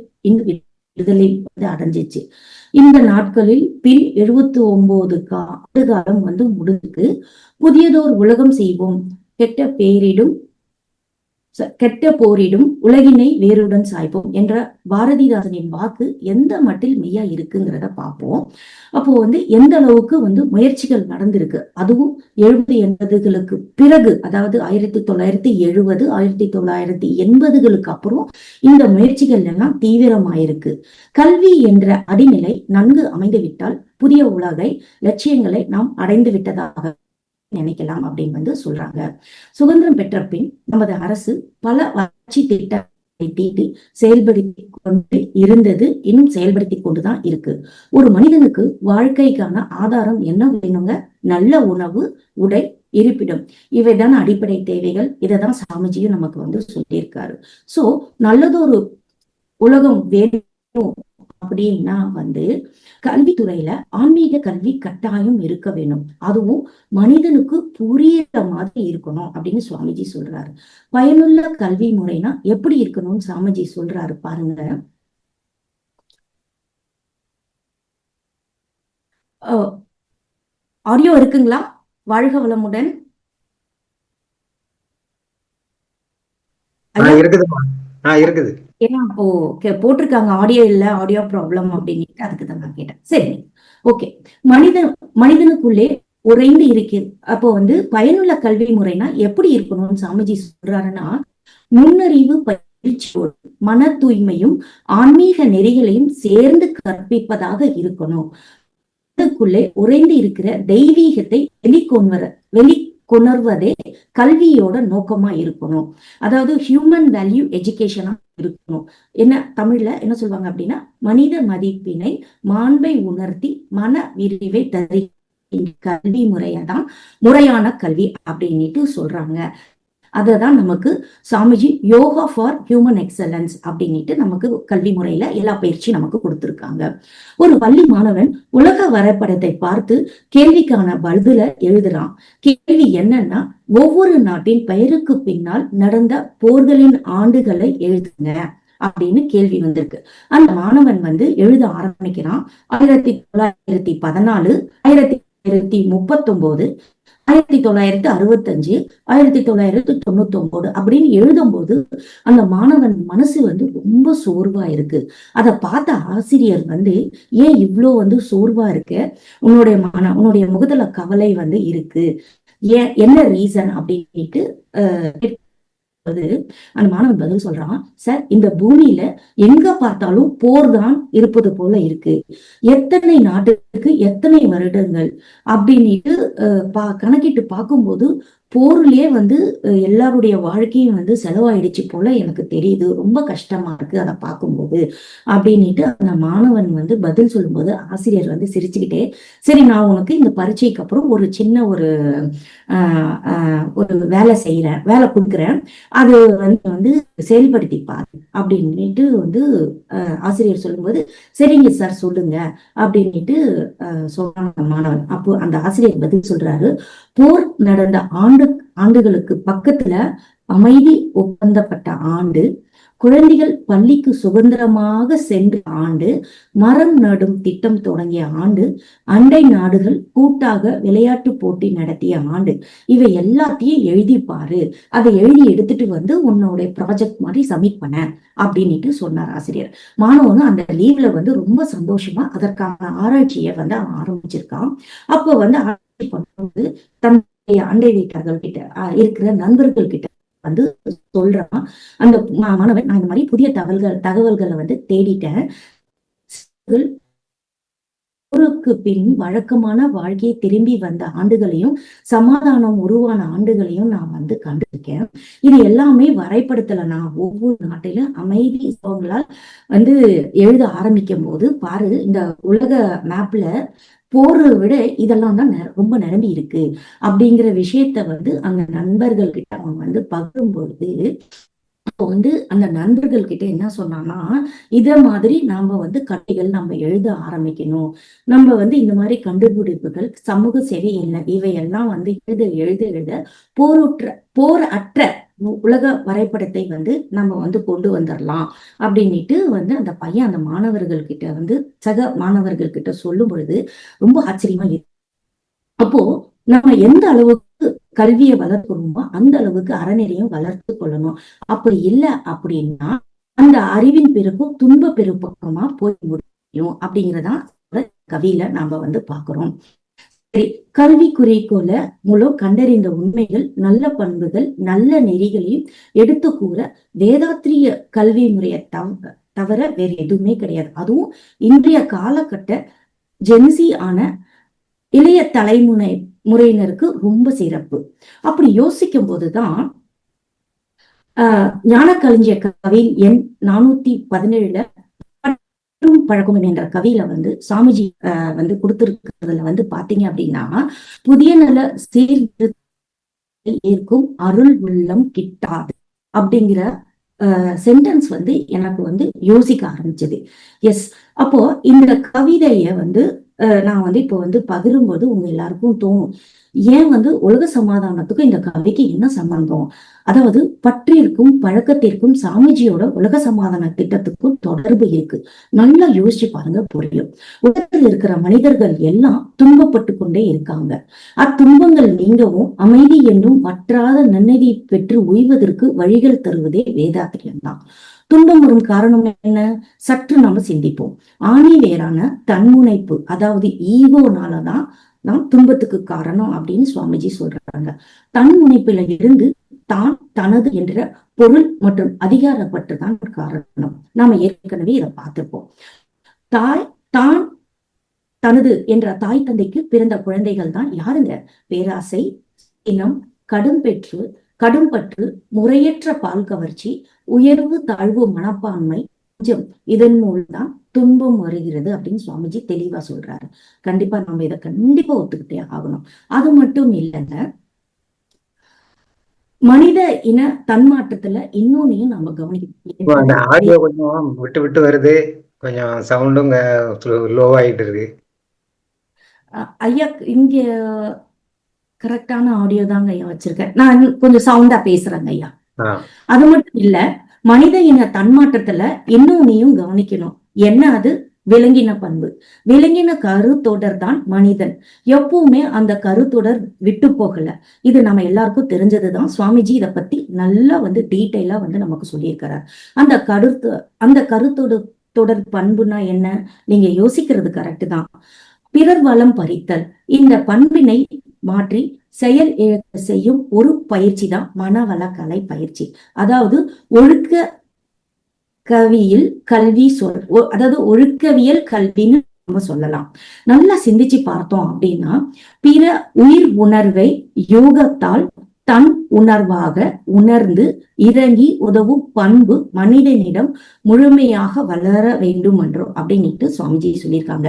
அடைஞ்சிச்சு. இந்த நாட்களில் பின் 79 ஆண்டு காலம் வந்து முடிந்து புதியதோர் உலகம் செய்வோம், கெட்ட போரிடும் உலகினை வேருடன் சாய்ப்போம் என்ற பாரதிதாசனின் வாக்கு எந்த மட்டில் மெய்யா இருக்குங்கிறத பார்ப்போம். அப்போ வந்து எந்த அளவுக்கு வந்து முயற்சிகள் நடந்திருக்கு, அதுவும் 70-80களுக்கு பிறகு, அதாவது 1970 1980களுக்கு அப்புறம் இந்த முயற்சிகள் எல்லாம் தீவிரமாயிருக்கு. கல்வி என்ற அடிநிலை நன்கு அமைந்துவிட்டால் புதிய உலகை லட்சியங்களை நாம் அடைந்து விட்டதாக நினைக்கலாம் அப்படின்னு வந்து சொல்றாங்க. சுதந்திரம் பெற்ற பின் நமது அரசு பல வளர்ச்சி திட்டங்களை தீட்டி செயல்படுத்தி கொண்டு இருந்தது, இன்னும் செயல்படுத்தி கொண்டுதான் இருக்கு. ஒரு மனிதனுக்கு வாழ்க்கைக்கான ஆதாரம் என்ன வேணுங்க? நல்ல உணவு, உடை, இருப்பிடம், இவைதான் அடிப்படை தேவைகள். இதைதான் சாமிஜியும் நமக்கு வந்து சொல்லியிருக்காரு. சோ நல்லதொரு உலகம் வேணும் அப்படின்னா வந்து கல்வித்துறையில ஆன்மீக கல்வி கட்டாயம் இருக்க வேணும். அதுவும் மனிதனுக்கு புரியுற மாதிரி இருக்கணும் அப்படின்னு சுவாமிஜி சொல்றாரு. பயனுள்ள கல்வி முறைனா எப்படி இருக்கணும்னு சாமிஜி சொல்றாரு பாருங்க. ஆடியோ இருக்குங்களா? வாழ்க வளமுடன். இருக்குது. ஏன்னா போட்டிருக்காங்க ஆடியோ இல்ல, ஆடியோ ப்ராப்ளம் அப்படின்னு, அதுக்குதான் நான் கேட்டேன். சரி, ஓகே. மனிதனுக்குள்ளே உறைந்து இருக்கிறது. அப்போ வந்து பயனுள்ள கல்வி முறைனா எப்படி இருக்கணும்னு சாமிஜி சொல்றாருன்னா, நுண்ணறிவு பயிற்சியோடு மன தூய்மையும் ஆன்மீக நெறிகளையும் சேர்ந்து கற்பிப்பதாக இருக்கணும். அதுக்குள்ளே உறைந்து இருக்கிற தெய்வீகத்தை வெளிக்கொணர்வதே கல்வியோட நோக்கமா இருக்கணும். அதாவது ஹியூமன் வேல்யூ எஜுகேஷனா இருக்கணும். என்ன தமிழ்ல என்ன சொல்லுவாங்க அப்படின்னா, மனித மதிப்பினை மாண்பை உணர்த்தி மன விரிவை தரி கல்வி முறையதான் முறையான கல்வி அப்படின்னுட்டு சொல்றாங்க. அததான் நமக்கு Swamiji yoga for human excellence அப்படின்ட்டு நமக்கு கல்வி முறையில எல்லா பயிற்சியும் நமக்கு கொடுத்திருக்காங்க. ஒரு பள்ளி மாணவன் உலக வரைபடத்தை பார்த்து கேள்விக்கான பதில எழுதுறான். கேள்வி என்னன்னா, ஒவ்வொரு நாட்டின் பெயருக்கு பின்னால் நடந்த போர்களின் ஆண்டுகளை எழுதுங்க அப்படின்னு கேள்வி வந்திருக்கு. அந்த மாணவன் வந்து எழுத ஆரம்பிக்கிறான். 1914, 1939, 1965, 1999 அப்படின்னு எழுதும்போது அந்த மாணவன் மனசு வந்து ரொம்ப சோர்வா இருக்கு. அதை பார்த்த ஆசிரியர் வந்து, ஏன் இவ்வளோ வந்து சோர்வா இருக்கு, உன்னுடைய முகத்துல கவலை வந்து இருக்கு, ஏன், என்ன ரீசன் அப்படின்ட்டு அந்த மாணவன் பதில் சொல்றான். சார், இந்த பூமியில எங்க பார்த்தாலும் போர் தான் இருப்பது போல இருக்கு. எத்தனை நாட்டுக்கு எத்தனை வருடங்கள் அப்படின்ட்டு கணக்கிட்டு பார்க்கும்போது போர்லயே வந்து எல்லாருடைய வாழ்க்கையும் வந்து செலவாயிடுச்சு போல எனக்கு தெரியுது. ரொம்ப கஷ்டமா இருக்கு அதை பார்க்கும்போது அப்படின்ட்டு அந்த மாணவன் வந்து பதில் சொல்லும்போது ஆசிரியர் வந்து சிரிச்சுக்கிட்டே, சரி, நான் உனக்கு இந்த பரீட்சைக்கு அப்புறம் ஒரு சின்ன ஒரு வேலை கொடுக்குறேன், அது வந்து செயல்படுத்தி பாரு அப்படின்ட்டு வந்து ஆசிரியர் சொல்லும்போது, சரிங்க சார் சொல்லுங்க அப்படின்ட்டு சொல்றாங்க மாணவன். அப்போ அந்த ஆசிரியர் பதில் சொல்றாரு, போர் நடந்த ஆண்டுகளுக்கு பக்கத்துல அமைதி ஒப்பந்தப்பட்ட ஆண்டு, குழந்தைகள் பள்ளிக்கு சுதந்திரமாக சென்ற ஆண்டு, மரம் நடும் திட்டம் தொடங்கிய ஆண்டு, அண்டை நாடுகள் கூட்டாக விளையாட்டு போட்டி நடத்திய ஆண்டு, இவை எல்லாத்தையும் எழுதி பாரு, அதை எழுதி எடுத்துட்டு வந்து உன்னோட ப்ராஜெக்ட் மாதிரி சப்மிட் பண்ண அப்படின்ட்டு சொன்னார் ஆசிரியர். மாணவனும் அந்த லீவ்ல வந்து ரொம்ப சந்தோஷமா அதற்கான ஆராய்ச்சியை வந்து அவன் ஆரம்பிச்சிருக்கான். அப்போ வந்து ஆராய்ச்சி பண்ணும்போது தன்னுடைய அண்டை வீட்டார்கள் கிட்ட இருக்கிற நண்பர்கள் கிட்ட வந்து சொல்றான் அந்த மாணவன், நான் இந்த மாதிரி புதிய தகவல்களை வந்து தேடிட்டேன். போருக்கு பின் வழக்கமான வாழ்க்கையை திரும்பி வந்த ஆண்டுகளையும் சமாதானம் உருவான ஆண்டுகளையும் நான் வந்து கண்டிருக்கேன். இது எல்லாமே வரைபடத்துல நான் ஒவ்வொரு நாட்டிலும் அமைதி சம்பவங்களால் வந்து எழுத ஆரம்பிக்கும் போது பாரு, இந்த உலக மேப்ல போரை விட இதெல்லாம் தான் ரொம்ப நிரம்பி இருக்கு அப்படிங்கிற விஷயத்த வந்து அந்த நண்பர்கள் கிட்ட அவன் வந்து பகிரும்பொழுது, அப்போ வந்து அந்த நண்பர்கள் கிட்ட என்ன சொன்னான்னா, இத மாதிரி நாம வந்து கதைகள் நம்ம எழுத ஆரம்பிக்கணும், நம்ம வந்து இந்த மாதிரி கண்டுபிடிப்புகள், சமூக சேவை என்ன, இவையெல்லாம் வந்து எழுத எழுத எழுத போர் அற்ற உலக வரைபடத்தை வந்து நம்ம வந்து கொண்டு வந்துடலாம் அப்படின்னுட்டு வந்து அந்த பையன் அந்த மாணவர்கள் கிட்ட வந்து சக மாணவர்கள் கிட்ட சொல்லும் பொழுது ரொம்ப ஆச்சரியமா இருக்கு. அப்போ நம்ம எந்த அளவுக்கு கல்வியை வளர்க்கணுமோ அந்த அளவுக்கு அறநெறியும் வளர்த்து கொள்ளணும். அப்படி இல்லை அப்படின்னா அந்த அறிவின் பெருக்கும் துன்ப பெருப்பக்கமா போய் முடியும் அப்படிங்கிறதான் கவியில நாம வந்து பாக்குறோம். சரி, கல்வி குறிக்கோள மூலம் கண்டறிந்த உண்மைகள், நல்ல பண்புகள், நல்ல நெறிகளையும் எடுத்து கூற வேதாத்திரிய கல்வி முறையை தவிர வேற எதுவுமே கிடையாது. அதுவும் இன்றைய காலகட்ட ஜென்சி ஆன இளைய முறையினருக்கு ரொம்ப சிறப்பு. அப்படி யோசிக்கும் போதுதான் ஞானக்கலைஞர் கவியின் எண் 417 பழக்கம் என்ற கவியில வந்து சாமிஜி வந்து கொடுத்திருக்கிறதுல வந்து பாத்தீங்க அப்படின்னா, புதிய நல சீர்திருத்தத்தை ஏற்கும் அருள் உள்ளம் கிட்டாது அப்படிங்கிற சென்டென்ஸ் வந்து எனக்கு வந்து யோசிக்க ஆரம்பிச்சது. எஸ், அப்போ இந்த கவிதைய வந்து நான் வந்து இப்போ வந்து பகிரும்போது உங்க எல்லாருக்கும் தோணும், ஏன் வந்து உலக சமாதானத்துக்கும் இந்த கவிக்கு என்ன சம்பந்தம்? அதாவது பற்றிற்கும் பழக்கத்திற்கும் சாமிஜியோட உலக சமாதான திட்டத்துக்கும் தொடர்பு இருக்கு. நல்லா யோசிச்சு பாருங்க, புரியும். உலகத்தில் இருக்கிற மனிதர்கள் எல்லாம் துன்பப்பட்டு கொண்டே இருக்காங்க. அத்துன்பங்கள் நீங்கவும் அமைதி என்னும் வற்றாத நன்னதி பெற்று உய்வதற்கு வழிகள் தருவதே வேதாத்திரியம் தான். துன்பம் வரும் காரணம் என்ன? சற்று நம்ம சிந்திப்போம். ஆணி வேறான தன்முனைப்பு, அதாவது ஈகோனாலதான் நாம் துன்பத்துக்கு காரணம் அப்படின்னு சுவாமிஜி சொல்றாங்க. தன்முனைப்புல இருந்து தான் தனது என்ற பொருள் மற்றும் அதிகாரப்பட்டுதான் காரணம். நாம ஏற்கனவே இதை பார்த்திருப்போம். தான் தனது என்ற தாய் தந்தைக்கு பிறந்த குழந்தைகள் தான் யாருங்க? பேராசை, இனம், கடும்பற்று, முறையற்ற பால் கவர்ச்சி, உயர்வு தாழ்வு மனப்பான்மை, இதன் மூலம்தான் துன்பம் வருகிறது அப்படின்னு சுவாமிஜி தெளிவா சொல்றாரு. கண்டிப்பா நம்ம இதை கண்டிப்பா ஒத்துக்கிட்டே ஆகணும். அது மட்டும் இல்லைங்க, மனித இன தன்மாற்றத்துல இன்னொன்னையும் நம்ம கவனிக்கணும். ஆடியோ கொஞ்சம் விட்டு விட்டு வருது, கொஞ்சம் சவுண்டும் லோ ஆயிட்டு இருக்கு. ஐயா, இங்க கரெக்டான ஆடியோ தாங்க ஐயா வச்சிருக்கேன். நான் கொஞ்சம் சவுண்டா பேசுறேங்க ஐயா. அது மட்டும் இல்ல, மனித இன தன்மாற்றத்துல இன்னொன்னையும் கவனிக்கணும். என்ன அது? விலங்கின பண்பு. விலங்கின கருத்தொடர் தான் மனிதன். எப்பவுமே அந்த கருத்தொடர் விட்டு போகல. இது நம்ம எல்லாருக்கும் தெரிஞ்சதுதான். சுவாமிஜி இதை பத்தி நல்லா வந்து டீட்டெயிலா வந்து நமக்கு சொல்லியிருக்கிறார். அந்த கருத்தொடர் பண்புனா என்ன? நீங்க யோசிக்கிறது கரெக்ட் தான். பிறர் வளம் பறித்தல். இந்த பண்பினை மாற்றி செயல் இழக்க செய்யும் ஒரு பயிற்சி தான் மனவளக்கலை பயிற்சி. அதாவது ஒழுக்கவியல் கல்வின்னு நம்ம சொல்லலாம். நல்லா சிந்திச்சு பார்த்தோம் அப்படின்னா, பிற உயிர் உணர்வை யோகத்தால் தன் உணர்வாக உணர்ந்து இறங்கி உதவும் பண்பு மனிதனிடம் முழுமையாக வளர வேண்டும் என்றும் அப்படின்ட்டு சுவாமிஜி சொல்லியிருக்காங்க.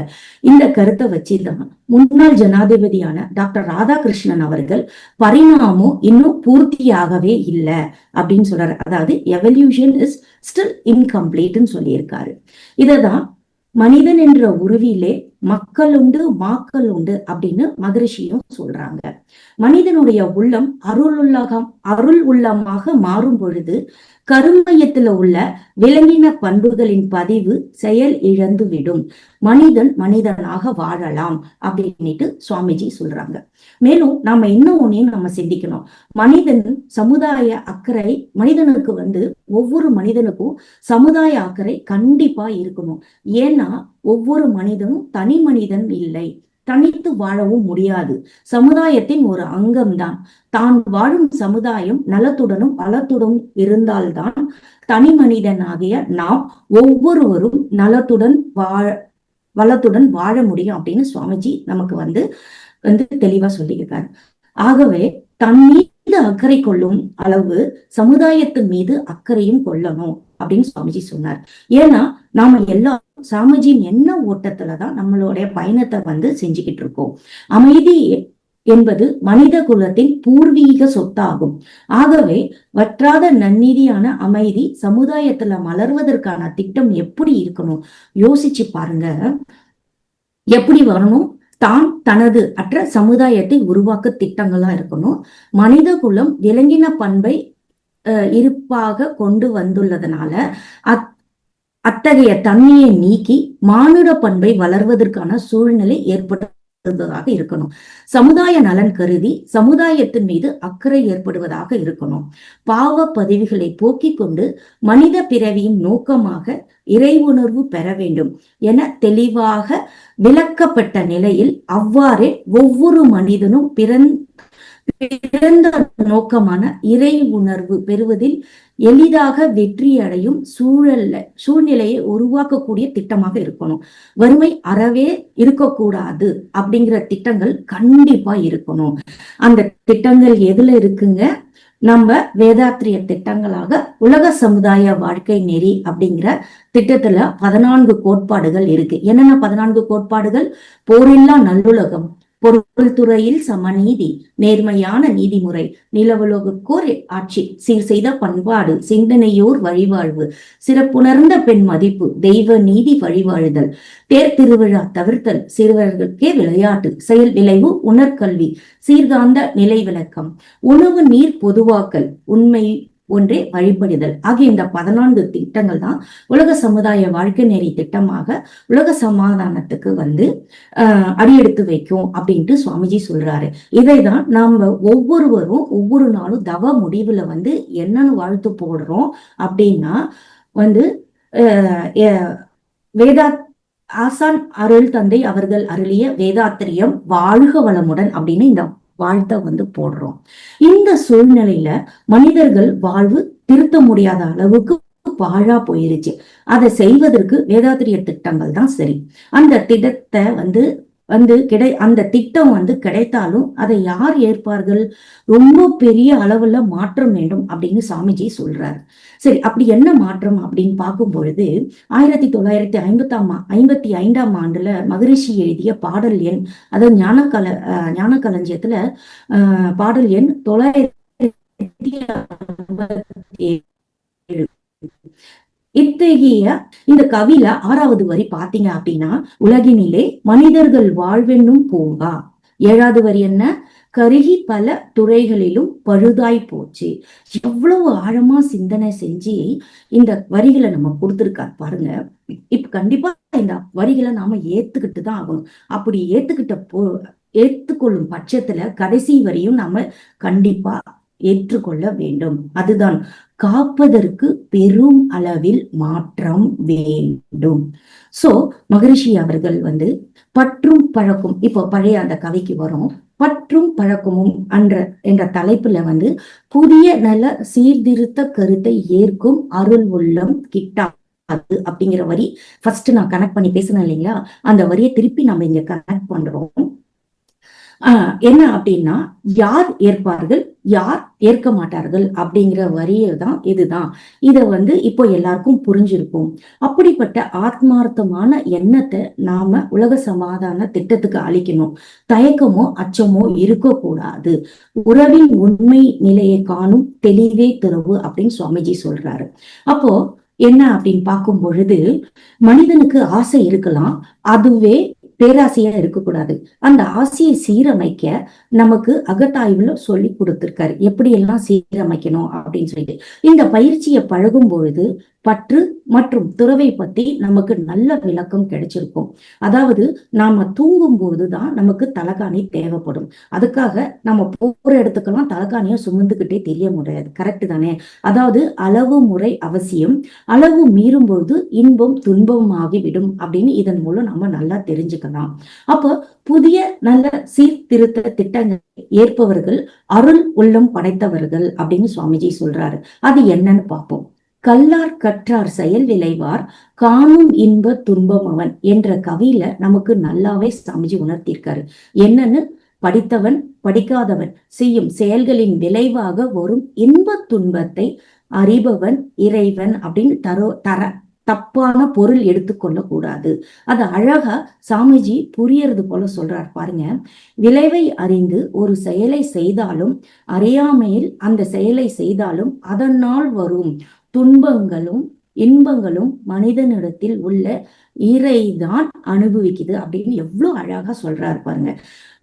இந்த கருத்தை வச்சுதான் முன்னாள் ஜனாதிபதியான டாக்டர் ராதாகிருஷ்ணன் அவர்கள் பரிணாமம் இன்னும் பூர்த்தியாகவே இல்லை அப்படின்னு சொல்றாரு. அதாவது எவல்யூஷன் இஸ் ஸ்டில் இன்கம்ப்ளீட்னு சொல்லியிருக்காரு. இததான் மனிதன் என்ற உருவிலே மக்கள் உண்டு மாக்கள் உண்டு அப்படின்னு மகரிஷியும் சொல்றாங்க. மனிதனுடைய உள்ளம் அருள் உள்ளமாக மாறும் பொழுது கருமையத்துல உள்ள விலங்கின பண்புகளின் பதிவு செயல் இழந்து விடும். மனிதன் மனிதனாக வாழலாம் அப்படின்ட்டு சுவாமிஜி சொல்றாங்க. மேலும் நாம இன்னும் ஒன்னையும் நம்ம சிந்திக்கணும். சமுதாய அக்கறை மனிதனுக்கு வந்து ஒவ்வொரு மனிதனுக்கும் சமுதாய அக்கறை கண்டிப்பா இருக்கணும். ஏன்னா ஒவ்வொரு மனிதனும் தனி மனிதன் இல்லை, தனித்து வாழவும் முடியாது. சமுதாயத்தின் ஒரு அங்கம்தான். தான் வாழும் சமுதாயம் நலத்துடனும் வளத்துடனும் இருந்தால்தான் தனி மனிதனாகிய நாம் ஒவ்வொருவரும் வளத்துடன் வாழ முடியும் அப்படின்னு சுவாமிஜி நமக்கு வந்து தெளிவா சொல்லியிருக்காரு. ஆகவே தன் மீது அக்கறை கொள்ளும் அளவு சமுதாயத்தின் மீது அக்கறையும் கொள்ளணும் அப்படின்னு சுவாமிஜி சொன்னார். ஏன்னா நாம எல்லாம் சாமிஜியின் என்ன ஓட்டத்துலதான் நம்மளுடைய பயணத்தை வந்து செஞ்சுக்கிட்டு இருக்கோம். அமைதி என்பது மனித குலத்தின் பூர்வீக சொத்தாகும். ஆகவே வற்றாத நன்னீதியான அமைதி சமுதாயத்துல மலர்வதற்கான திட்டம் எப்படி இருக்கணும் யோசிச்சு பாருங்க. எப்படி வரணும்? தான் தனது அற்ற சமுதாயத்தை உருவாக்க திட்டங்களா இருக்கணும். மனித குலம் விலங்கின பண்பை இருப்பாக கொண்டு வந்துள்ளதனால அத்தகைய தன்மையை நீக்கி மானுட பண்பை வளர்வதற்கான சூழ்நிலை ஏற்படுவதாக இருக்கணும். சமுதாய நலன் கருதி சமுதாயத்தின் மீது அக்கறை ஏற்படுவதாக இருக்கணும். பாவ பதிவுகளை போக்கிக் கொண்டு மனித பிறவியின் நோக்கமாக இறை உணர்வு பெற வேண்டும் என தெளிவாக விளக்கப்பட்ட நிலையில் அவ்வாறே ஒவ்வொரு மனிதனும் பிறந்த நோக்கமான இறை உணர்வு பெறுவதில் எளிதாக வெற்றி அடையும் சூழ்நிலையை உருவாக்கக்கூடிய திட்டமாக இருக்கணும். வறுமை அறவே இருக்கக்கூடாது அப்படிங்கிற திட்டங்கள் கண்டிப்பா இருக்கணும். அந்த திட்டங்கள் எதுல இருக்குங்க? நம்ம வேதாத்திரிய திட்டங்களாக உலக சமுதாய வாழ்க்கை நெறி அப்படிங்கிற திட்டத்துல 14 கோட்பாடுகள் இருக்கு. என்னென்ன 14 கோட்பாடுகள்? போரில்லா நல்லுலகம், பொருள் துறையில் சமநீதி, நேர்மையான நீதிமுறை, நிலவுலகோர் ஆட்சி, சீர் செய்த பண்பாடு, சிந்தனையோர் வழிவாழ்வு, சிறப்புணர்ந்த பெண் மதிப்பு, தெய்வ நீதி வழிவாழுதல், தேர் திருவிழா தவிர்த்தல், சிறுவர்களுக்கே விளையாட்டு, செயல் விளைவு உணர்கல்வி, சீர்காந்த நிலை விளக்கம், உணவு நீர் பொதுவாக்கல், உண்மை ஒன்றே வழிபடுதல் ஆகிய இந்த 14 திட்டங்கள் தான் உலக சமுதாய வாழ்க்கை நெறி திட்டமாக உலக சமாதானத்துக்கு அடியெடுத்து வைக்கும் அப்படின்ட்டு சுவாமிஜி சொல்றாரு. இதைதான் நாம ஒவ்வொருவரும் ஒவ்வொரு நாளும் தவ முடிவுல என்னன்னு வாழ்த்து போடுறோம் அப்படின்னா வேதா ஆசான் அருள் தந்தை அவர்கள் அருளிய வேதாத்திரியம் வாழ்க வளமுடன் அப்படின்னு இந்த வாழ்த்த போடுறோம். இந்த சூழ்நிலையில மனிதர்கள் வாழ்வு திருத்த முடியாத அளவுக்கு பாழா போயிருச்சு. அதை செய்வதற்கு வேதாத்திரிய திட்டங்கள் தான் சரி. அந்த திட்டத்தை அந்த திட்டம் கிடைத்தாலும் அதை யார் ஏற்பார்கள்? ரொம்ப பெரிய அளவுல மாற்றம் வேண்டும் அப்படின்னு சாமிஜி சொல்றாரு. சரி, அப்படி என்ன மாற்றம் அப்படின்னு பார்க்கும் பொழுது 1955ஆம் ஆண்டுல மகரிஷி எழுதிய பாடல் எண், அதாவது ஞான களஞ்சியத்துல பாடல் எண் 957. இத்தகைய இந்த கவில 6வது வரி பாத்தீங்க அப்படின்னா, உலகினிலே மனிதர்கள் வாழ்வென்னும் பூங்கா. 7வது வரி என்ன? கருகி பல துறைகளிலும் பழுதாய் போச்சு. எவ்வளவு ஆழமா சிந்தனை செஞ்சு இந்த வரிகளை நம்ம கொடுத்திருக்காரு பாருங்க. இப்ப கண்டிப்பா இந்த வரிகளை நாம ஏத்துக்கிட்டு தான் ஆகணும். அப்படி ஏத்துக்கொள்ளும் பட்சத்துல கடைசி வரியும் நாம கண்டிப்பா ஏற்றுக்கொள்ள வேண்டும். அதுதான் காப்பதற்கு பெரும் அளவில் மாற்றம் வேண்டும். சோ மகரிஷி அவர்கள் பற்றும் பழக்கும், இப்போ பழைய அந்த கவிக்கு வரும், பற்றும் பழக்கமும் என்ற தலைப்புல புதிய நல சீர்திருத்த கருத்தை ஏற்கும் அருள் உள்ளம் கிட்டாது அப்படிங்கிற வரி ஃபர்ஸ்ட் நான் கனெக்ட் பண்ணி பேசினேன் இல்லைங்களா? அந்த வரியை திருப்பி நம்ம இங்க கனெக்ட் பண்றோம். என்ன அப்படின்னா, யார் ஏற்பார்கள், யார் ஏற்க மாட்டார்கள் அப்படிங்கிற வரியை தான் இதுதான். இத இப்போ எல்லாருக்கும் புரிஞ்சிருக்கும். அப்படிப்பட்ட ஆத்மார்த்தமான எண்ணத்தை நாம உலக சமாதான திட்டத்துக்கு அளிக்கணும். தயக்கமோ அச்சமோ இருக்கக்கூடாது. உறவின் உண்மை நிலையை காணும் தெளிவே துறவு அப்படின்னு சுவாமிஜி சொல்றாரு. அப்போ என்ன அப்படின்னு பார்க்கும் பொழுது, மனிதனுக்கு ஆசை இருக்கலாம், அதுவே பேராசையா இருக்கக்கூடாது. அந்த ஆசையை சீரமைக்க நமக்கு அகத்தாய்வுல சொல்லி கொடுத்திருக்காரு, எப்படி எல்லாம் சீரமைக்கணும் அப்படின்னு சொல்லிட்டு. இந்த பயிற்சியை பழகும் பொழுது பற்று மற்றும் துறவை பத்தி நமக்கு நல்ல விளக்கம் கிடைச்சிருக்கும். அதாவது நாம தூங்கும் போதுதான் நமக்கு தலகாணி தேவைப்படும். அதுக்காக நம்ம போற இடத்துக்கெல்லாம் தலகாணியை சுமந்துகிட்டே தெரிய முடியாது. கரெக்ட் தானே? அதாவது அளவு முறை அவசியம். அளவு மீறும் பொழுது இன்பம் துன்பமாகிவிடும் அப்படின்னு இதன் மூலம் நம்ம நல்லா தெரிஞ்சுக்கலாம். அப்போ புதிய நல்ல சீர்திருத்த திட்டங்களை ஏற்பவர்கள் அருள் உள்ளம் படைத்தவர்கள் அப்படின்னு சுவாமிஜி சொல்றாரு. அது என்னன்னு பார்ப்போம். கல்லார் கற்றார் செயல் விளைவார் காணும் இன்ப துன்பம் அவன் என்ற கவியில நமக்கு நல்லாவே சாமிஜி உணர்த்தியிருக்காரு. என்னன்னு, படித்தவன் படிக்காதவன் செய்யும் செயல்களின் விளைவாக வரும் இன்ப துன்பத்தை அறிபவன் இறைவன் அப்படின்னு தப்பான பொருள் எடுத்துக்கொள்ள கூடாது. அது அழகா சாமிஜி புரியறது போல சொல்றார் பாருங்க. விளைவை அறிந்து ஒரு செயலை செய்தாலும் அறியாமையில் அந்த செயலை செய்தாலும் அதனால் வரும் துன்பங்களும் இன்பங்களும் மனிதனிடத்தில் உள்ள இறைதான் அனுபவிக்குது அப்படின்னு எவ்வளவு அழகா சொல்றாரு பாருங்க.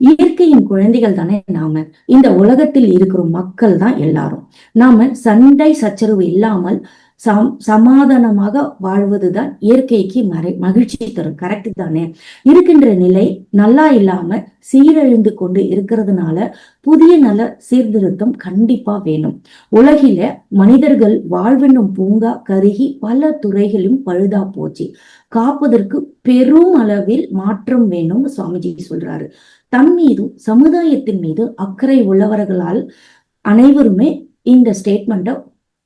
இயற்கையின் குழந்தைகள் தானே நாம. இந்த உலகத்தில் இருக்கிற மக்கள் தான் எல்லாரும். நாம சண்டை சச்சரவு இல்லாமல் சமாதானமாக வாழ்வதுதான் இயற்கைக்கு மகிழ்ச்சி தரும். கரெக்ட் தானே? இருக்கின்ற நிலை நல்லா இல்லாம சீரழிந்து கொண்டு இருக்கிறதுனால புதிய நல சீர்திருத்தம் கண்டிப்பா வேணும். உலகில மனிதர்கள் வாழ்வென்னும் பூங்கா கருகி பல துறைகளும் பழுதா போச்சு. காப்பதற்கு பெரும் அளவில் மாற்றம் வேணும்னு சுவாமிஜி சொல்றாரு. தன் மீதும் சமுதாயத்தின் மீது அக்கறை உள்ளவர்களால் அனைவருமே இந்த ஸ்டேட்மெண்ட்டை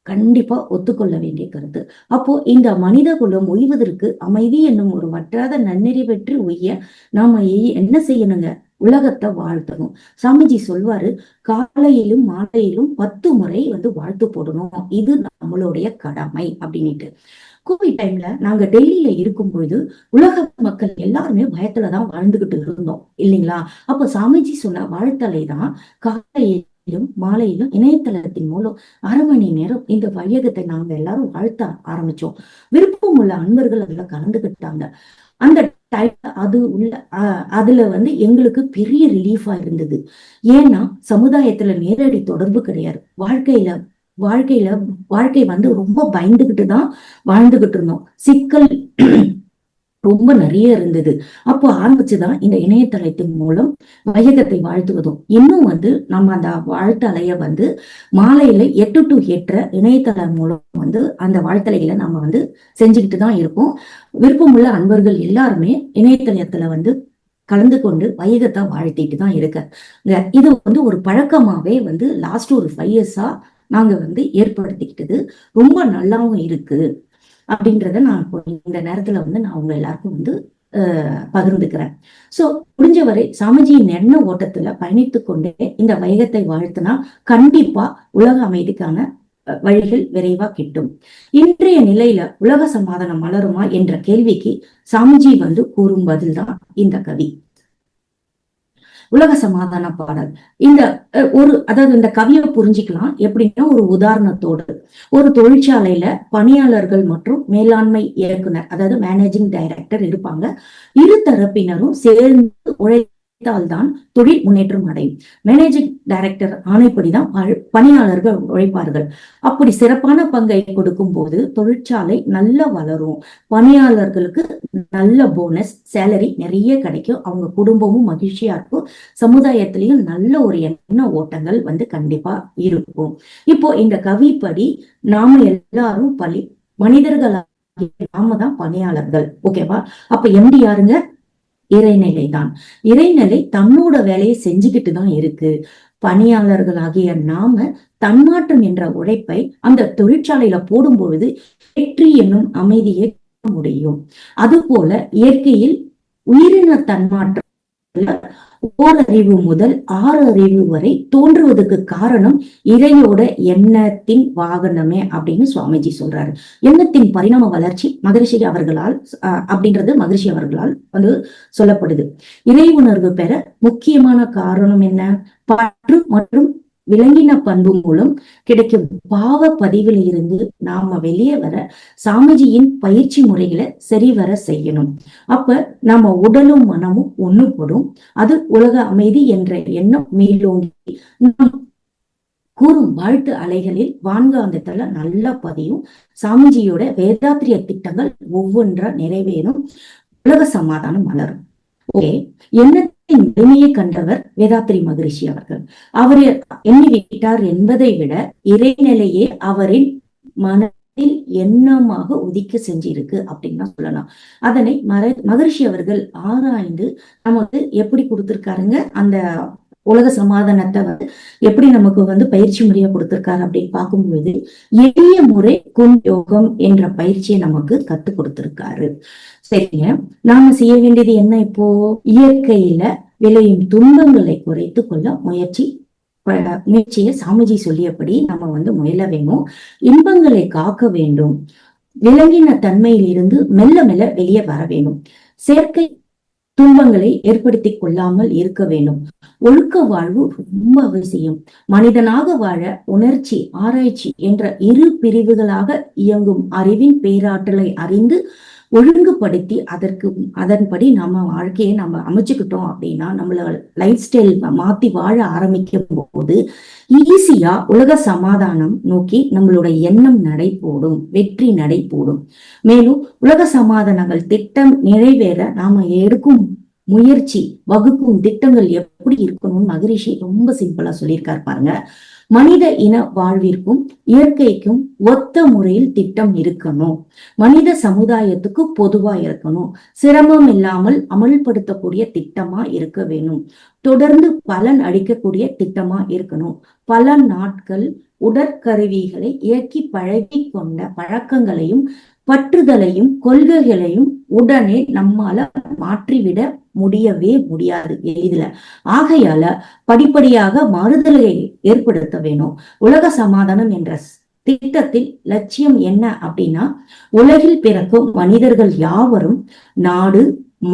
கண்டிப்பா ஒத்துக்கொள்ள வேண்டிய கருத்து. அப்போ இந்த மனித குலம் ஒய்வதற்கு அமைதி என்னும் ஒரு வற்றாத நன்னெறி பெற்று ஒய்ய நாம என்ன செய்யணுங்க? உலகத்தை வாழ்த்தணும். சாமிஜி சொல்வாரு, காலையிலும் மாலையிலும் 10 முறை வாழ்த்து போடணும், இது நம்மளுடைய கடமை அப்படின்னுட்டு. கோவிட் டைம்ல நாங்க டெல்லியில இருக்கும் பொழுது உலக மக்கள் எல்லாருமே பயத்துலதான் வாழ்ந்துகிட்டு இருந்தோம் இல்லைங்களா? அப்ப சாமிஜி சொன்ன வாழ்த்தலை தான் காலையிலும் மாலையிலும் இணையதளத்தின் மூலம் 1/2 மணி நேரம் இந்த வையகத்தை நாங்க எல்லாரும் வாழ்த்த ஆரம்பிச்சோம். விருப்பம் உள்ள அன்பர்கள் அதுல கலந்துகிட்டாங்க. அந்த டைம் அதுல எங்களுக்கு பெரிய ரிலீஃபா இருந்தது. ஏன்னா சமுதாயத்துல நேரடி தொடர்பு கிடையாது. வாழ்க்கை ரொம்ப பயந்துகிட்டு தான் வாழ்ந்துகிட்டு இருந்தோம். சிக்கல் ரொம்ப நிறைய இருந்தது. அப்போ ஆரம்பிச்சுதான் இந்த இணையதளத்தின் மூலம் வையகத்தை வாழ்த்துவதும். இன்னும் நம்ம அந்த வாழ்த்தலைய மாலையில 8 to 8 இணையதளம் மூலம் அந்த வாழ்த்தலைகளை நம்ம செஞ்சுக்கிட்டு தான் இருக்கோம். விருப்பமுள்ள அன்பர்கள் எல்லாருமே இணையதளத்துல கலந்து கொண்டு வையகத்தை வாழ்த்திட்டு தான் இருக்க. இது ஒரு பழக்கமாவே லாஸ்ட் ஒரு 5 years-ஆ நாங்க ஏற்படுத்திக்கிட்டது. ரொம்ப நல்லாவும் இருக்கு அப்படின்றத நான் இந்த நேரத்துல நான் உங்க எல்லாருக்கும் பகிர்ந்துக்கிறேன். சோ முடிஞ்சவரை சாமிஜியின் எண்ண ஓட்டத்துல பயணித்து கொண்டே இந்த வையகத்தை வாழ்த்தினா கண்டிப்பா உலக அமைதிக்கான வழிகள் விரைவா கிட்டும். இன்றைய நிலையில உலக சமாதானம் மலருமா என்ற கேள்விக்கு சாமிஜி கூறும் பதில் தான் இந்த கவி. உலக சமாதான பாடல். அதாவது இந்த கவியை புரிஞ்சிக்கலாம் எப்படின்னா, ஒரு உதாரணத்தோடு ஒரு தொழிற்சாலையில பணியாளர்கள் மற்றும் மேலாண்மை இயக்குனர், அதாவது மேனேஜிங் டைரக்டர் இருப்பாங்க. இரு தரப்பினரும் சேர்ந்து உழைத்தால்தான் தொழில் முன்னேற்றம் அடையும். மேனேஜிங் டைரக்டர் ஆணைப்படிதான் பணியாளர்கள் உழைப்பார்கள். அப்படி சிறப்பான பங்கை கொடுக்கும் போது தொழிற்சாலை நல்லா வளரும். பணியாளர்களுக்கு நல்ல போனஸ், சேலரி நிறைய கிடைக்கும். அவங்க குடும்பமும் மகிழ்ச்சியா இருக்கும். சமுதாயத்திலையும் நல்ல ஒரு எண்ண ஓட்டங்கள் கண்டிப்பா இருக்கும். இப்போ இந்த கவிப்படி நாம எல்லாரும் மனிதர்களாக நாம தான் பணியாளர்கள். ஓகேவா? அப்ப எம்டி யாருங்க? இறைநிலை தான். இறைநிலை தன்னோட வேலையை செஞ்சுக்கிட்டு தான் இருக்கு. பணியாளர்களாகிய நாம தன்மாற்றம் என்ற உழைப்பை அந்த தொழிற்சாலையில போடும் பொழுது வெற்றி என்னும் அமைதியை முடியும். அதுபோல இயற்கையில் உயிரின தன்மாற்றம் ஓரறிவு முதல் 6 அறிவு வரை தோன்றுவதற்கு காரணம் இறையோட எண்ணத்தின் வாகனமே அப்படின்னு சுவாமிஜி சொல்றாரு. எண்ணத்தின் பரிணாம வளர்ச்சி மகரிஷி அவர்களால் மகரிஷி அவர்களால் சொல்லப்படுது. இறை உணர்வு பெற முக்கியமான காரணம் என்ன? பற்று மற்றும் விலங்கின பண்பு மூலம் கிடைக்கும் பாவ பதிவில் இருந்து நாம வெளியே வர சாமிஜியின் பயிற்சி முறைகளை சரிவர செய்யணும். அப்ப நம்ம உடலும் மனமும் ஒண்ணுபடும். அது உலக அமைதி என்ற எண்ணம் மேலோங்கி நாம் கூறும் வாழ்த்து அலைகளில் வான்காந்தத்துல நல்லா பதியும். சாமிஜியோட வேதாத்திரிய திட்டங்கள் ஒவ்வொன்றா நிறைவேறும். உலக சமாதானம் மலரும். ஓகே, எண்ணத்தின் வலிமையை கண்டவர் வேதாத்திரி மகரிஷி அவர்கள். அவர் எண்ணி விட்டார் என்பதை விட இறைநிலையே அவரின் மனதில் எண்ணமாக உதிக்க செஞ்சிருக்கு அப்படின்னு சொல்லலாம். அதனை மகரிஷி அவர்கள் ஆராய்ந்து நமக்கு எப்படி கொடுத்திருக்காருங்க, அந்த உலக சமாதானத்தை எப்படி நமக்கு பயிற்சி முறையா கொடுத்திருக்காரு அப்படின்னு பார்க்கும்போது எளிய முறை யோகம் என்ற பயிற்சியை நமக்கு கத்து கொடுத்திருக்காரு. சரிங்க, நாம செய்ய வேண்டியது என்ன? இப்போ இயற்கையில விளையும் துன்பங்களை குறைத்து கொள்ள முயற்சியை சாமிஜி சொல்லியபடி நம்ம முயல வேணும். இன்பங்களை காக்க வேண்டும். விலங்கின தன்மையில் இருந்து மெல்ல மெல்ல வெளியே வர வேணும். செயற்கை துன்பங்களை ஏற்படுத்தி கொள்ளாமல் இருக்க வேண்டும். ஒழுக்க வாழ்வு ரொம்ப அவசியம். மனிதனாக வாழ உணர்ச்சி, ஆராய்ச்சி என்ற இரு பிரிவுகளாக இயங்கும் அறிவின் பேராற்றலை அறிந்து ஒழுங்குபடுத்தி அதன்படி நம்ம வாழ்க்கையை நம்ம அமைச்சுக்கிட்டோம் அப்படின்னா, நம்மளோட லைஃப் ஸ்டைல் மாத்தி வாழ ஆரம்பிக்கும் போது ஈஸியா உலக சமாதானம் நோக்கி நம்மளோட எண்ணம் நடைபோடும், வெற்றி நடைபோடும். மேலும் உலக சமாதானங்கள் திட்டம் நிறைவேற நாம எடுக்கும் முயற்சி, வகுக்கும் திட்டங்கள் எப்படி இருக்கணும்னு மகரிஷி ரொம்ப சிம்பிளா சொல்லியிருக்காரு பாருங்க. மனித இன வாழ்விற்கும் இயற்கைக்கும் ஒத்த முறையில் திட்டம் இருக்கணும். மனித சமுதாயத்துக்கு பொதுவா இருக்கணும். சிரமம் இல்லாமல் அமல்படுத்தக்கூடிய திட்டமா இருக்க வேணும். தொடர்ந்து பலன் அளிக்கக்கூடிய திட்டமா இருக்கணும். பல நாட்கள் உடற்கருவிகளை இயக்கி பழகி கொண்ட பழக்கங்களையும் பற்றுதலையும் கொள்கைகளையும் உடனே நம்மால மாற்றிவிட முடியவே முடியாது எளிதில. ஆகையால படிப்படியாக மாறுதலை ஏற்படுத்த வேணும். உலக சமாதானம் என்ற திட்டத்தில் லட்சியம் என்ன அப்படின்னா, உலகில் பிறக்கும் மனிதர்கள் யாவரும் நாடு,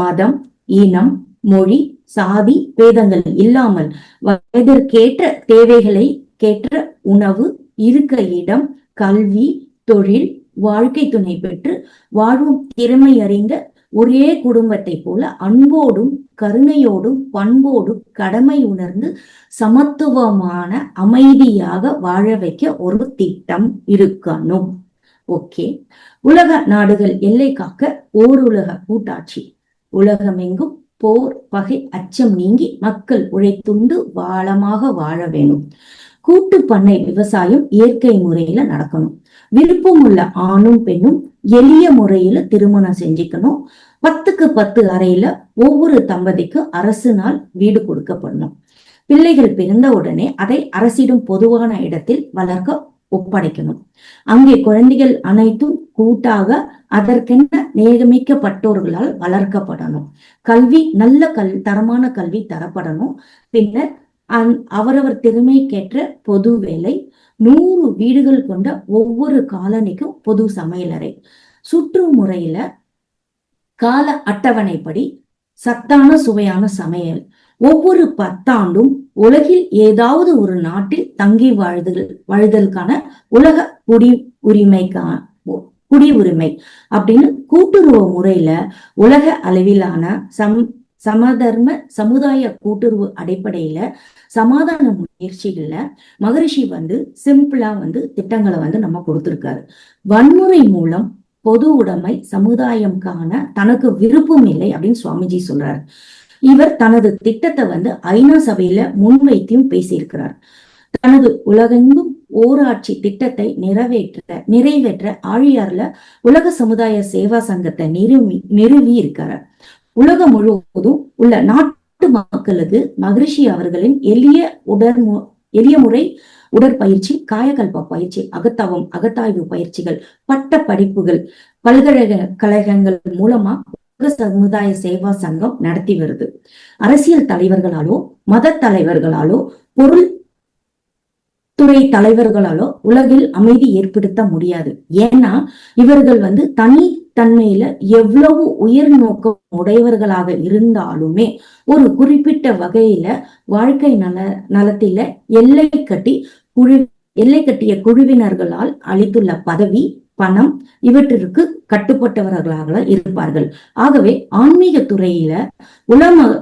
மதம், இனம், மொழி, சாதி பேதங்கள் இல்லாமல் வயதிற்கேற்ற தேவைகளை கேட்ட உணவு, இருக்க இடம், கல்வி, தொழில், வாழ்க்கை துணை பெற்று வாழும் திறமை அறிந்த ஒரே குடும்பத்தை போல அன்போடும் கருணையோடும் பண்போடும் கடமை உணர்ந்து சமத்துவமான அமைதியாக வாழ வைக்க ஒரு திட்டம் இருக்கணும். ஓகே. உலக நாடுகள் எல்லை காக்க ஓருலக கூட்டாட்சி. உலகமெங்கும் போர், பகை, அச்சம் நீங்கி மக்கள் உழைத்துண்டு வாழமாக வாழ வேணும். கூட்டு பண்ணை விவசாயம் இயற்கை முறையில நடக்கணும். விருப்பம் உள்ள ஆணும் பெண்ணும் எளிய முறையில திருமணம் செஞ்சுக்கணும். 10க்கு 10 அறையில ஒவ்வொரு தம்பதிக்கும் அரசினால் வீடு கொடுக்கப்படணும். பிள்ளைகள் பிறந்த உடனே அதை அரசிடம் பொதுவான இடத்தில் வளர்க்க ஒப்படைக்கணும். அங்கே குழந்தைகள் அனைத்தும் கூட்டாக அதற்கென்ன நியமிக்கப்பட்டோர்களால் வளர்க்கப்படணும். கல்வி நல்ல தரமான கல்வி தரப்படணும். பின்னர் அவரவர் திறமைக்கேற்ற பொது வேலை, 100 வீடுகள் கொண்ட ஒவ்வொரு காலனிக்கும் பொது சமையலறை, சுற்றுமுறையில கால அட்டவணைப்படி சத்தான சுவையான சமையல். ஒவ்வொரு 10 ஆண்டும் உலகில் ஏதாவது ஒரு நாட்டில் தங்கி வாழ்தலுக்கான உலக குடியுரிமை அப்படின்னு கூட்டுறவு முறையில உலக அளவிலான சமதர்ம சமுதாய கூட்டுறவு அடிப்படையில சமாதான முயற்சிகள்ல மகரிஷி சிம்பிளா திட்டங்களை நம்ம கொடுத்திருக்காரு. வன்முறை மூலம் பொது உடைமை சமுதாயம் காண தனக்கு விருப்பம் இல்லை அப்படின்னு சுவாமிஜி சொல்றாரு. இவர் தனது திட்டத்தை ஐநா சபையில முன்வைத்தியும் பேசியிருக்கிறார். தனது உலகெங்கும் ஓராட்சி திட்டத்தை நிறைவேற்ற ஆழியார்ல உலக சமுதாய சேவா சங்கத்தை நிறுவி இருக்கிறார். உலகம் முழுவதும் உள்ள நாட்டு மக்களுக்கு மகரிஷி அவர்களின் எளிய முறை உடற்பயிற்சி, காயகல்ப பயிற்சி, அகத்தாய்வு பயிற்சிகள், பட்ட படிப்புகள் பல்கலைக்கழகங்கள் மூலமா உலக சமுதாய சேவா சங்கம் நடத்தி வருது. அரசியல் தலைவர்களாலோ மத தலைவர்களாலோ பொருள் துறை தலைவர்களாலோ உலகில் அமைதி ஏற்படுத்த முடியாது. ஏன்னா இவர்கள் தனித்தன்மையில எவ்வளவு உயர் நோக்கம் உடையவர்களாக இருந்தாலுமே ஒரு குறிப்பிட்ட வகையில வாழ்க்கை நலத்தில எல்லை கட்டிய குழுவினர்களால் அளித்துள்ள பதவி, பணம் இவற்றிற்கு கட்டுப்பட்டவர்களாக இருப்பார்கள். ஆகவே ஆன்மீக துறையில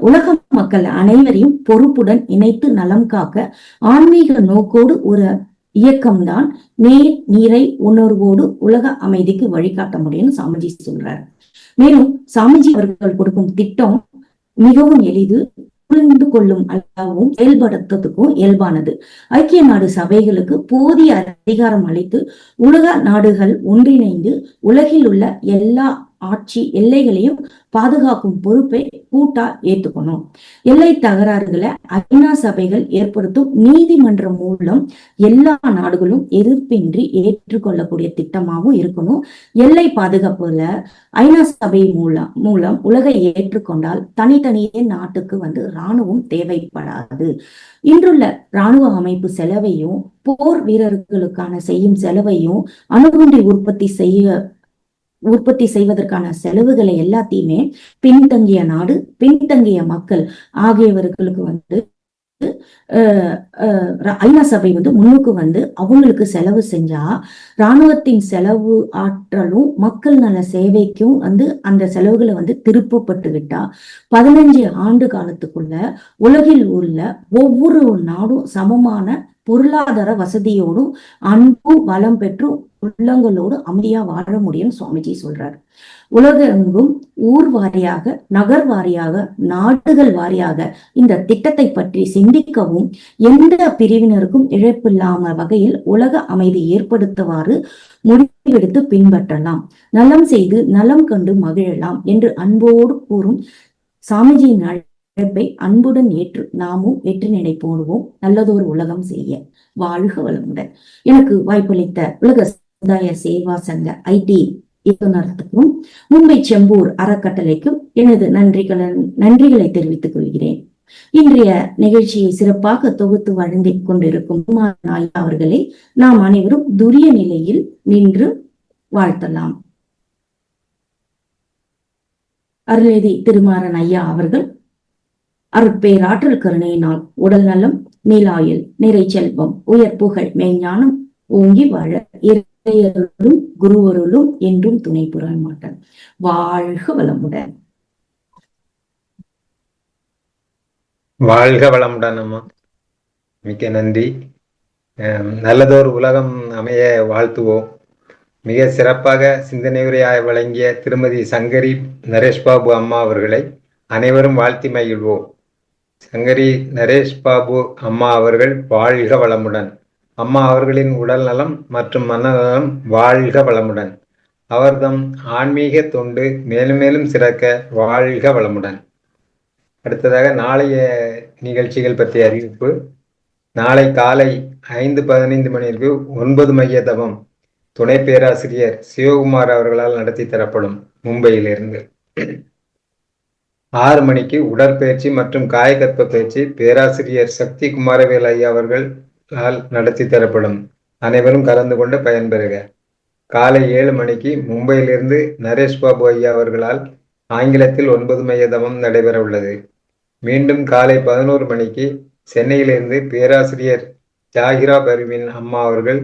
உலக மக்கள் அனைவரையும் பொறுப்புடன் இணைத்து நலம் காக்க ஆன்மீக நோக்கோடு ஒரு இயக்கம்தான் நீரை உணர்வோடு உலக அமைதிக்கு வழிகாட்ட முடியும்னு சாமிஜி சொல்றாரு. மேலும் சாமிஜி அவர்கள் கொடுக்கும் திட்டம் மிகவும் எளிது, புரிந்து கொள்ளும் அளவும் செயல்படுத்துறதுக்கும் இயல்பானது. ஐக்கிய நாடு சபைகளுக்கு போதிய அதிகாரம் அளித்து உலக நாடுகள் ஒன்றிணைந்து உலகில் உள்ள எல்லா ஆட்சி எல்லைகளையும் பாதுகாக்கும் பொறுப்பை கூட்டா ஏத்துக்கணும். எல்லை தகராறுகளை ஐநா சபைகள் ஏற்படுத்தும் நீதிமன்றம் மூலம் எல்லா நாடுகளும் எதிர்ப்பின்றி ஏற்றுக்கொள்ளக்கூடிய திட்டமாகவும் இருக்கணும். எல்லை பாதுகாப்புல ஐநா சபை மூலம் உலகை ஏற்றுக்கொண்டால் தனித்தனியே நாட்டுக்கு இராணுவம் தேவைப்படாது. இன்றுள்ள இராணுவ அமைப்பு செலவையும் போர் வீரர்களுக்கான செய்யும் செலவையும் அணுகுண்டு உற்பத்தி உற்பத்தி செய்வதற்கான செலவுகளை எல்லாத்தையுமே பின்தங்கிய நாடு, பின்தங்கிய மக்கள் ஆகியவர்களுக்கு வந்து ஐநா சபை வந்து முன்னுக்கு வந்து அவங்களுக்கு செலவு செஞ்சா, இராணுவத்தின் செலவு ஆற்றலும் மக்கள் நல சேவைக்கும் வந்து அந்த செலவுகளை வந்து திருப்பப்பட்டு விட்டா 15 ஆண்டு காலத்துக்குள்ள உலகில் உள்ள ஒவ்வொரு நாடும் சமமான பொருளாதார வசதியோடும் அன்பும் வளம் பெற்றும் உள்ளங்களோடு அமைதியா வாழ முடியும்னு சுவாமிஜி சொல்றாரு. உலகெங்கும் ஊர் வாரியாக, நகர் வாரியாக, நாடுகள் வாரியாக இந்த திட்டத்தை பற்றி சிந்திக்கவும், எந்த பிரிவினருக்கும் இழப்பில்லாம வகையில் உலக அமைதி ஏற்படுத்துவாறு முடிவெடுத்து பின்பற்றலாம், நலம் செய்து நலம் கண்டு மகிழலாம் என்று அன்போடு கூறும் சாமிஜியின் அழைப்பை அன்புடன் ஏற்று நாமும் வெற்றி நடை போடுவோம், நல்லதொரு உலகம் செய்ய. வாழ்க வளமுடன். எனக்கு வாய்ப்பளித்த உலக சமுதாய சேவா சங்க ஐடி இயக்குநரத்துக்கும் மும்பை செம்பூர் அறக்கட்டளைக்கும் எனது நன்றிகளை தெரிவித்துக் கொள்கிறேன். இன்றைய நிகழ்ச்சியை சிறப்பாக தொகுத்து வழங்கிக் கொண்டிருக்கும் ஐயா அவர்களை நாம் அனைவரும் துரிய நிலையில் நின்று வாழ்த்தலாம். அருள்நிதி திருமாறன் ஐயா அவர்கள் அருட்பேராற்றல் கருணையினால் உடல் நலம், நீலாயுள், நிறை செல்வம், உயர் புகழ், மெய்ஞானம் ஓங்கி வாழ இறையருளும் குருவருளும் என்றும் துணை புற மாட்டார். வாழ்க வளமுடன். வாழ்க வளமுடன் அம்மா, மிக்க நன்றி. நல்லதொரு உலகம் அமைய வாழ்த்துவோம். மிக சிறப்பாக சிந்தனை உரையாய் வழங்கிய திருமதி சங்கரி நரேஷ் பாபு அம்மா அவர்களை அனைவரும் வாழ்த்தி மகிழ்வோம். சங்கரி நரேஷ் பாபு அம்மா அவர்கள் வாழ்க வளமுடன். அம்மா அவர்களின் உடல் நலம் மற்றும் மனநலம் வாழ்க வளமுடன். அவர்தம் ஆன்மீக தொண்டு மேலும் மேலும் சிறக்க வாழ்க வளமுடன். அடுத்ததாக நாளைய நிகழ்ச்சிகள் பற்றிய அறிவிப்பு. நாளை காலை 5:15 மணிக்கு 9 மைய தவம் துணை பேராசிரியர் சிவகுமார் அவர்களால் நடத்தி தரப்படும். மும்பையிலிருந்து 6 மணிக்கு உடற்பயிற்சி மற்றும் காயகற்ப பயிற்சி பேராசிரியர் சக்தி குமாரவேல் ஐயா அவர்களால் நடத்தி தரப்படும். அனைவரும் கலந்து கொண்டு பயன்பெறுக. காலை 7 மணிக்கு மும்பையிலிருந்து நரேஷ் பாபு ஐயா அவர்களால் ஆங்கிலத்தில் 9 மைய தவம் நடைபெற உள்ளது. மீண்டும் காலை 11 மணிக்கு சென்னையிலிருந்து பேராசிரியர் ஜாகிரா பர்வீன் அம்மா அவர்கள்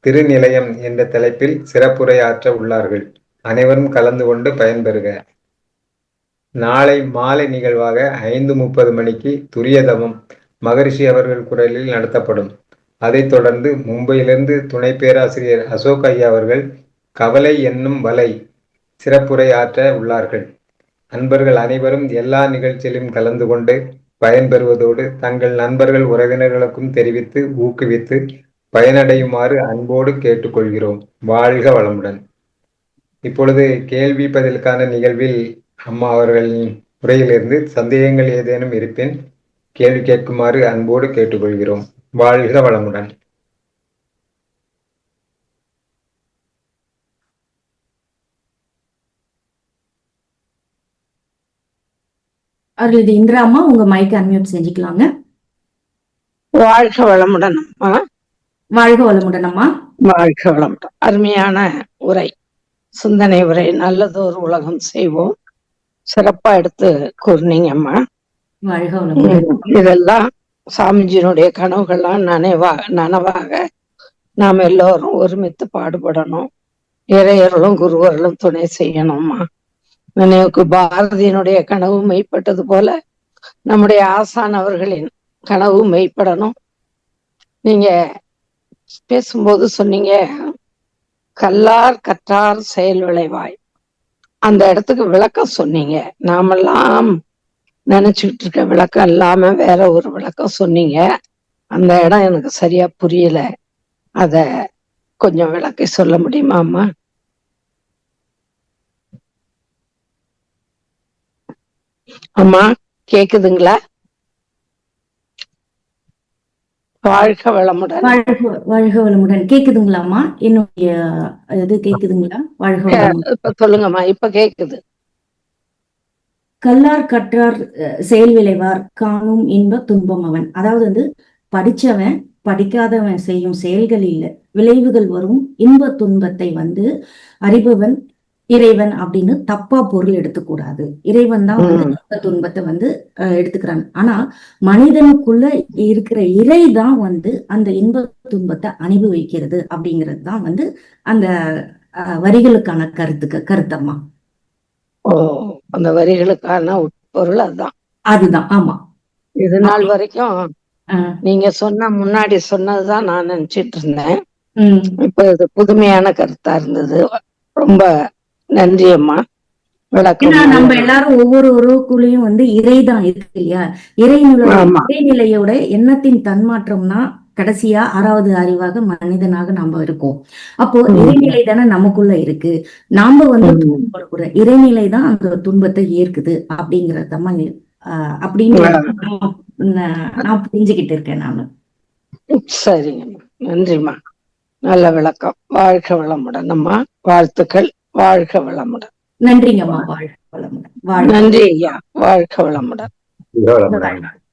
திருநிலையம் என்ற தலைப்பில் சிறப்புரை ஆற்ற உள்ளார்கள். அனைவரும் கலந்து கொண்டு பயன்பெறுக. நாளை மாலை நிகழ்வாக 5:30 மணிக்கு துரியதவம் மகரிஷி அவர்கள் குரலில் நடத்தப்படும். அதைத் தொடர்ந்து மும்பையிலிருந்து துணை பேராசிரியர் அசோக் ஐயா அவர்கள் கவலை என்னும் வலை சிறப்புரை ஆற்ற உள்ளார்கள். அன்பர்கள் அனைவரும் எல்லா நிகழ்ச்சியிலும் கலந்து கொண்டு பயன்பெறுவதோடு தங்கள் நண்பர்கள் உறவினர்களுக்கும் தெரிவித்து ஊக்குவித்து பயனடையுமாறு அன்போடு கேட்டுக்கொள்கிறோம். வாழ்க வளமுடன். இப்பொழுது கேள்வி பதிலுக்கான நிகழ்வில் அம்மா அவர்களின் உரையிலிருந்து சந்தேகங்கள் ஏதேனும் இருப்பின் கேள்வி கேட்குமாறு அன்போடு கேட்டுக்கொள்கிறோம். வாழ்க வளமுடன். அருள்நிதி இந்திரா அம்மா, உங்க மைக் அன்மியூட் செஞ்சுக்கலாங்க. வாழ்க வளமுடன் அம்மா. வாழ்க வளமுடன் அம்மா. வாழ்க வளமுடன். அருமையான உரை, சிந்தனை உரை. நல்லதொரு உலகம் செய்வோம். சிறப்பா எடுத்து கூறினீங்க அம்மா. வாழ்க வளமுடன். இதெல்லாம் சாமிஜியினுடைய கனவுகள்லாம் நனவாக நாம் எல்லோரும் ஒருமித்து பாடுபடணும். இறையர்களும் குருவர்களும் துணை செய்யணும்மா. நினைவுக்கு பாரதியினுடைய கனவு மெய்ப்பட்டது போல நம்முடைய ஆசான் அவர்களின் கனவு மெய்ப்படணும். நீங்க பேசும்போது சொன்னீங்க, கல்லார் கற்றார் செயல் விளைவாய். அந்த இடத்துக்கு விளக்கம் சொன்னீங்க. நாமெல்லாம் நினைச்சுக்கிட்டு இருக்க விளக்கம் இல்லாம வேற ஒரு விளக்கம் சொன்னீங்க. அந்த இடம் எனக்கு சரியா புரியல. அத கொஞ்சம் விளக்கி சொல்ல முடியுமா அம்மா? அம்மா கேக்குதுங்களா? வாழ்க வளமுடன். வாழ்க வளமுடன். கேக்குதுங்களாம்மா? என்னுடைய இது கேக்குதுங்களா? வாழ்க வளமுடன். இப்ப சொல்லுங்கம்மா, இப்ப கேக்குது. கல்லார் கற்றார் செயல் விளைவார் காணும் இன்ப துன்பம் அவன். அதாவது வந்து படிச்சவன் படிக்காதவன் செய்யும் செயல்களில் விளைவுகள் வரும் இன்ப துன்பத்தை வந்து அறிபவன் இறைவன் அப்படின்னு தப்பா பொருள் எடுத்துக்கூடாது. இறைவன் தான் வந்து ம். இன்ப துன்பத்தை வந்து எடுத்துக்கிறாங்க. ஆனா மனிதனுக்குள்ள இருக்கிற இறை தான் வந்து அந்த இன்ப துன்பத்தை அனுபவிக்கிறது அப்படிங்கிறது தான் வந்து அந்த வரிகளுக்கான கருத்தம்மா. ஓ, அந்த வரிகளுக்கான உட்பொருள் அதுதான். அதுதான். ஆமா. இது நாள் வரைக்கும் ஆஹ் நீங்க முன்னாடி சொன்னதுதான் நான் நினைச்சிட்டு இருந்தேன். உம் இப்ப இது புதுமையான கருத்தா இருந்தது. ரொம்ப நன்றி அம்மா. விளக்கம் ஏன்னா நம்ம நல்லது. எல்லாரும் ஒவ்வொரு உறவுக்குள்ளேயும் வந்து இறைதான் இருக்கு இல்லையா? ஆமா. இறைநிலையோட எண்ணத்தின் தன்மாற்றம்னா கடைசியா 6வது அறிவாக மனிதனாக நாம இருக்கோம். அப்போ இறைநிலை தானே நமக்குள்ள இருக்கு. நாம வந்து துன்பப்படுற இறைநிலை தான் அந்த துன்பத்தை ஏற்குது அப்படிங்கறதம்மா. அப்படின்னு நான் புரிஞ்சுக்கிட்டு இருக்கேன் நானு. சரிங்கம்மா, நன்றிம்மா. நல்ல விளக்கம். வாழ்க வளமுடன் அம்மா. வாழ்த்துக்கள். வாழ்க வளமுடன். நன்றிங்கம்மா. வாழ்க வளமுடன். நன்றி ஐயா. வாழ்க வளமுடன். இவ்வளவுதான்.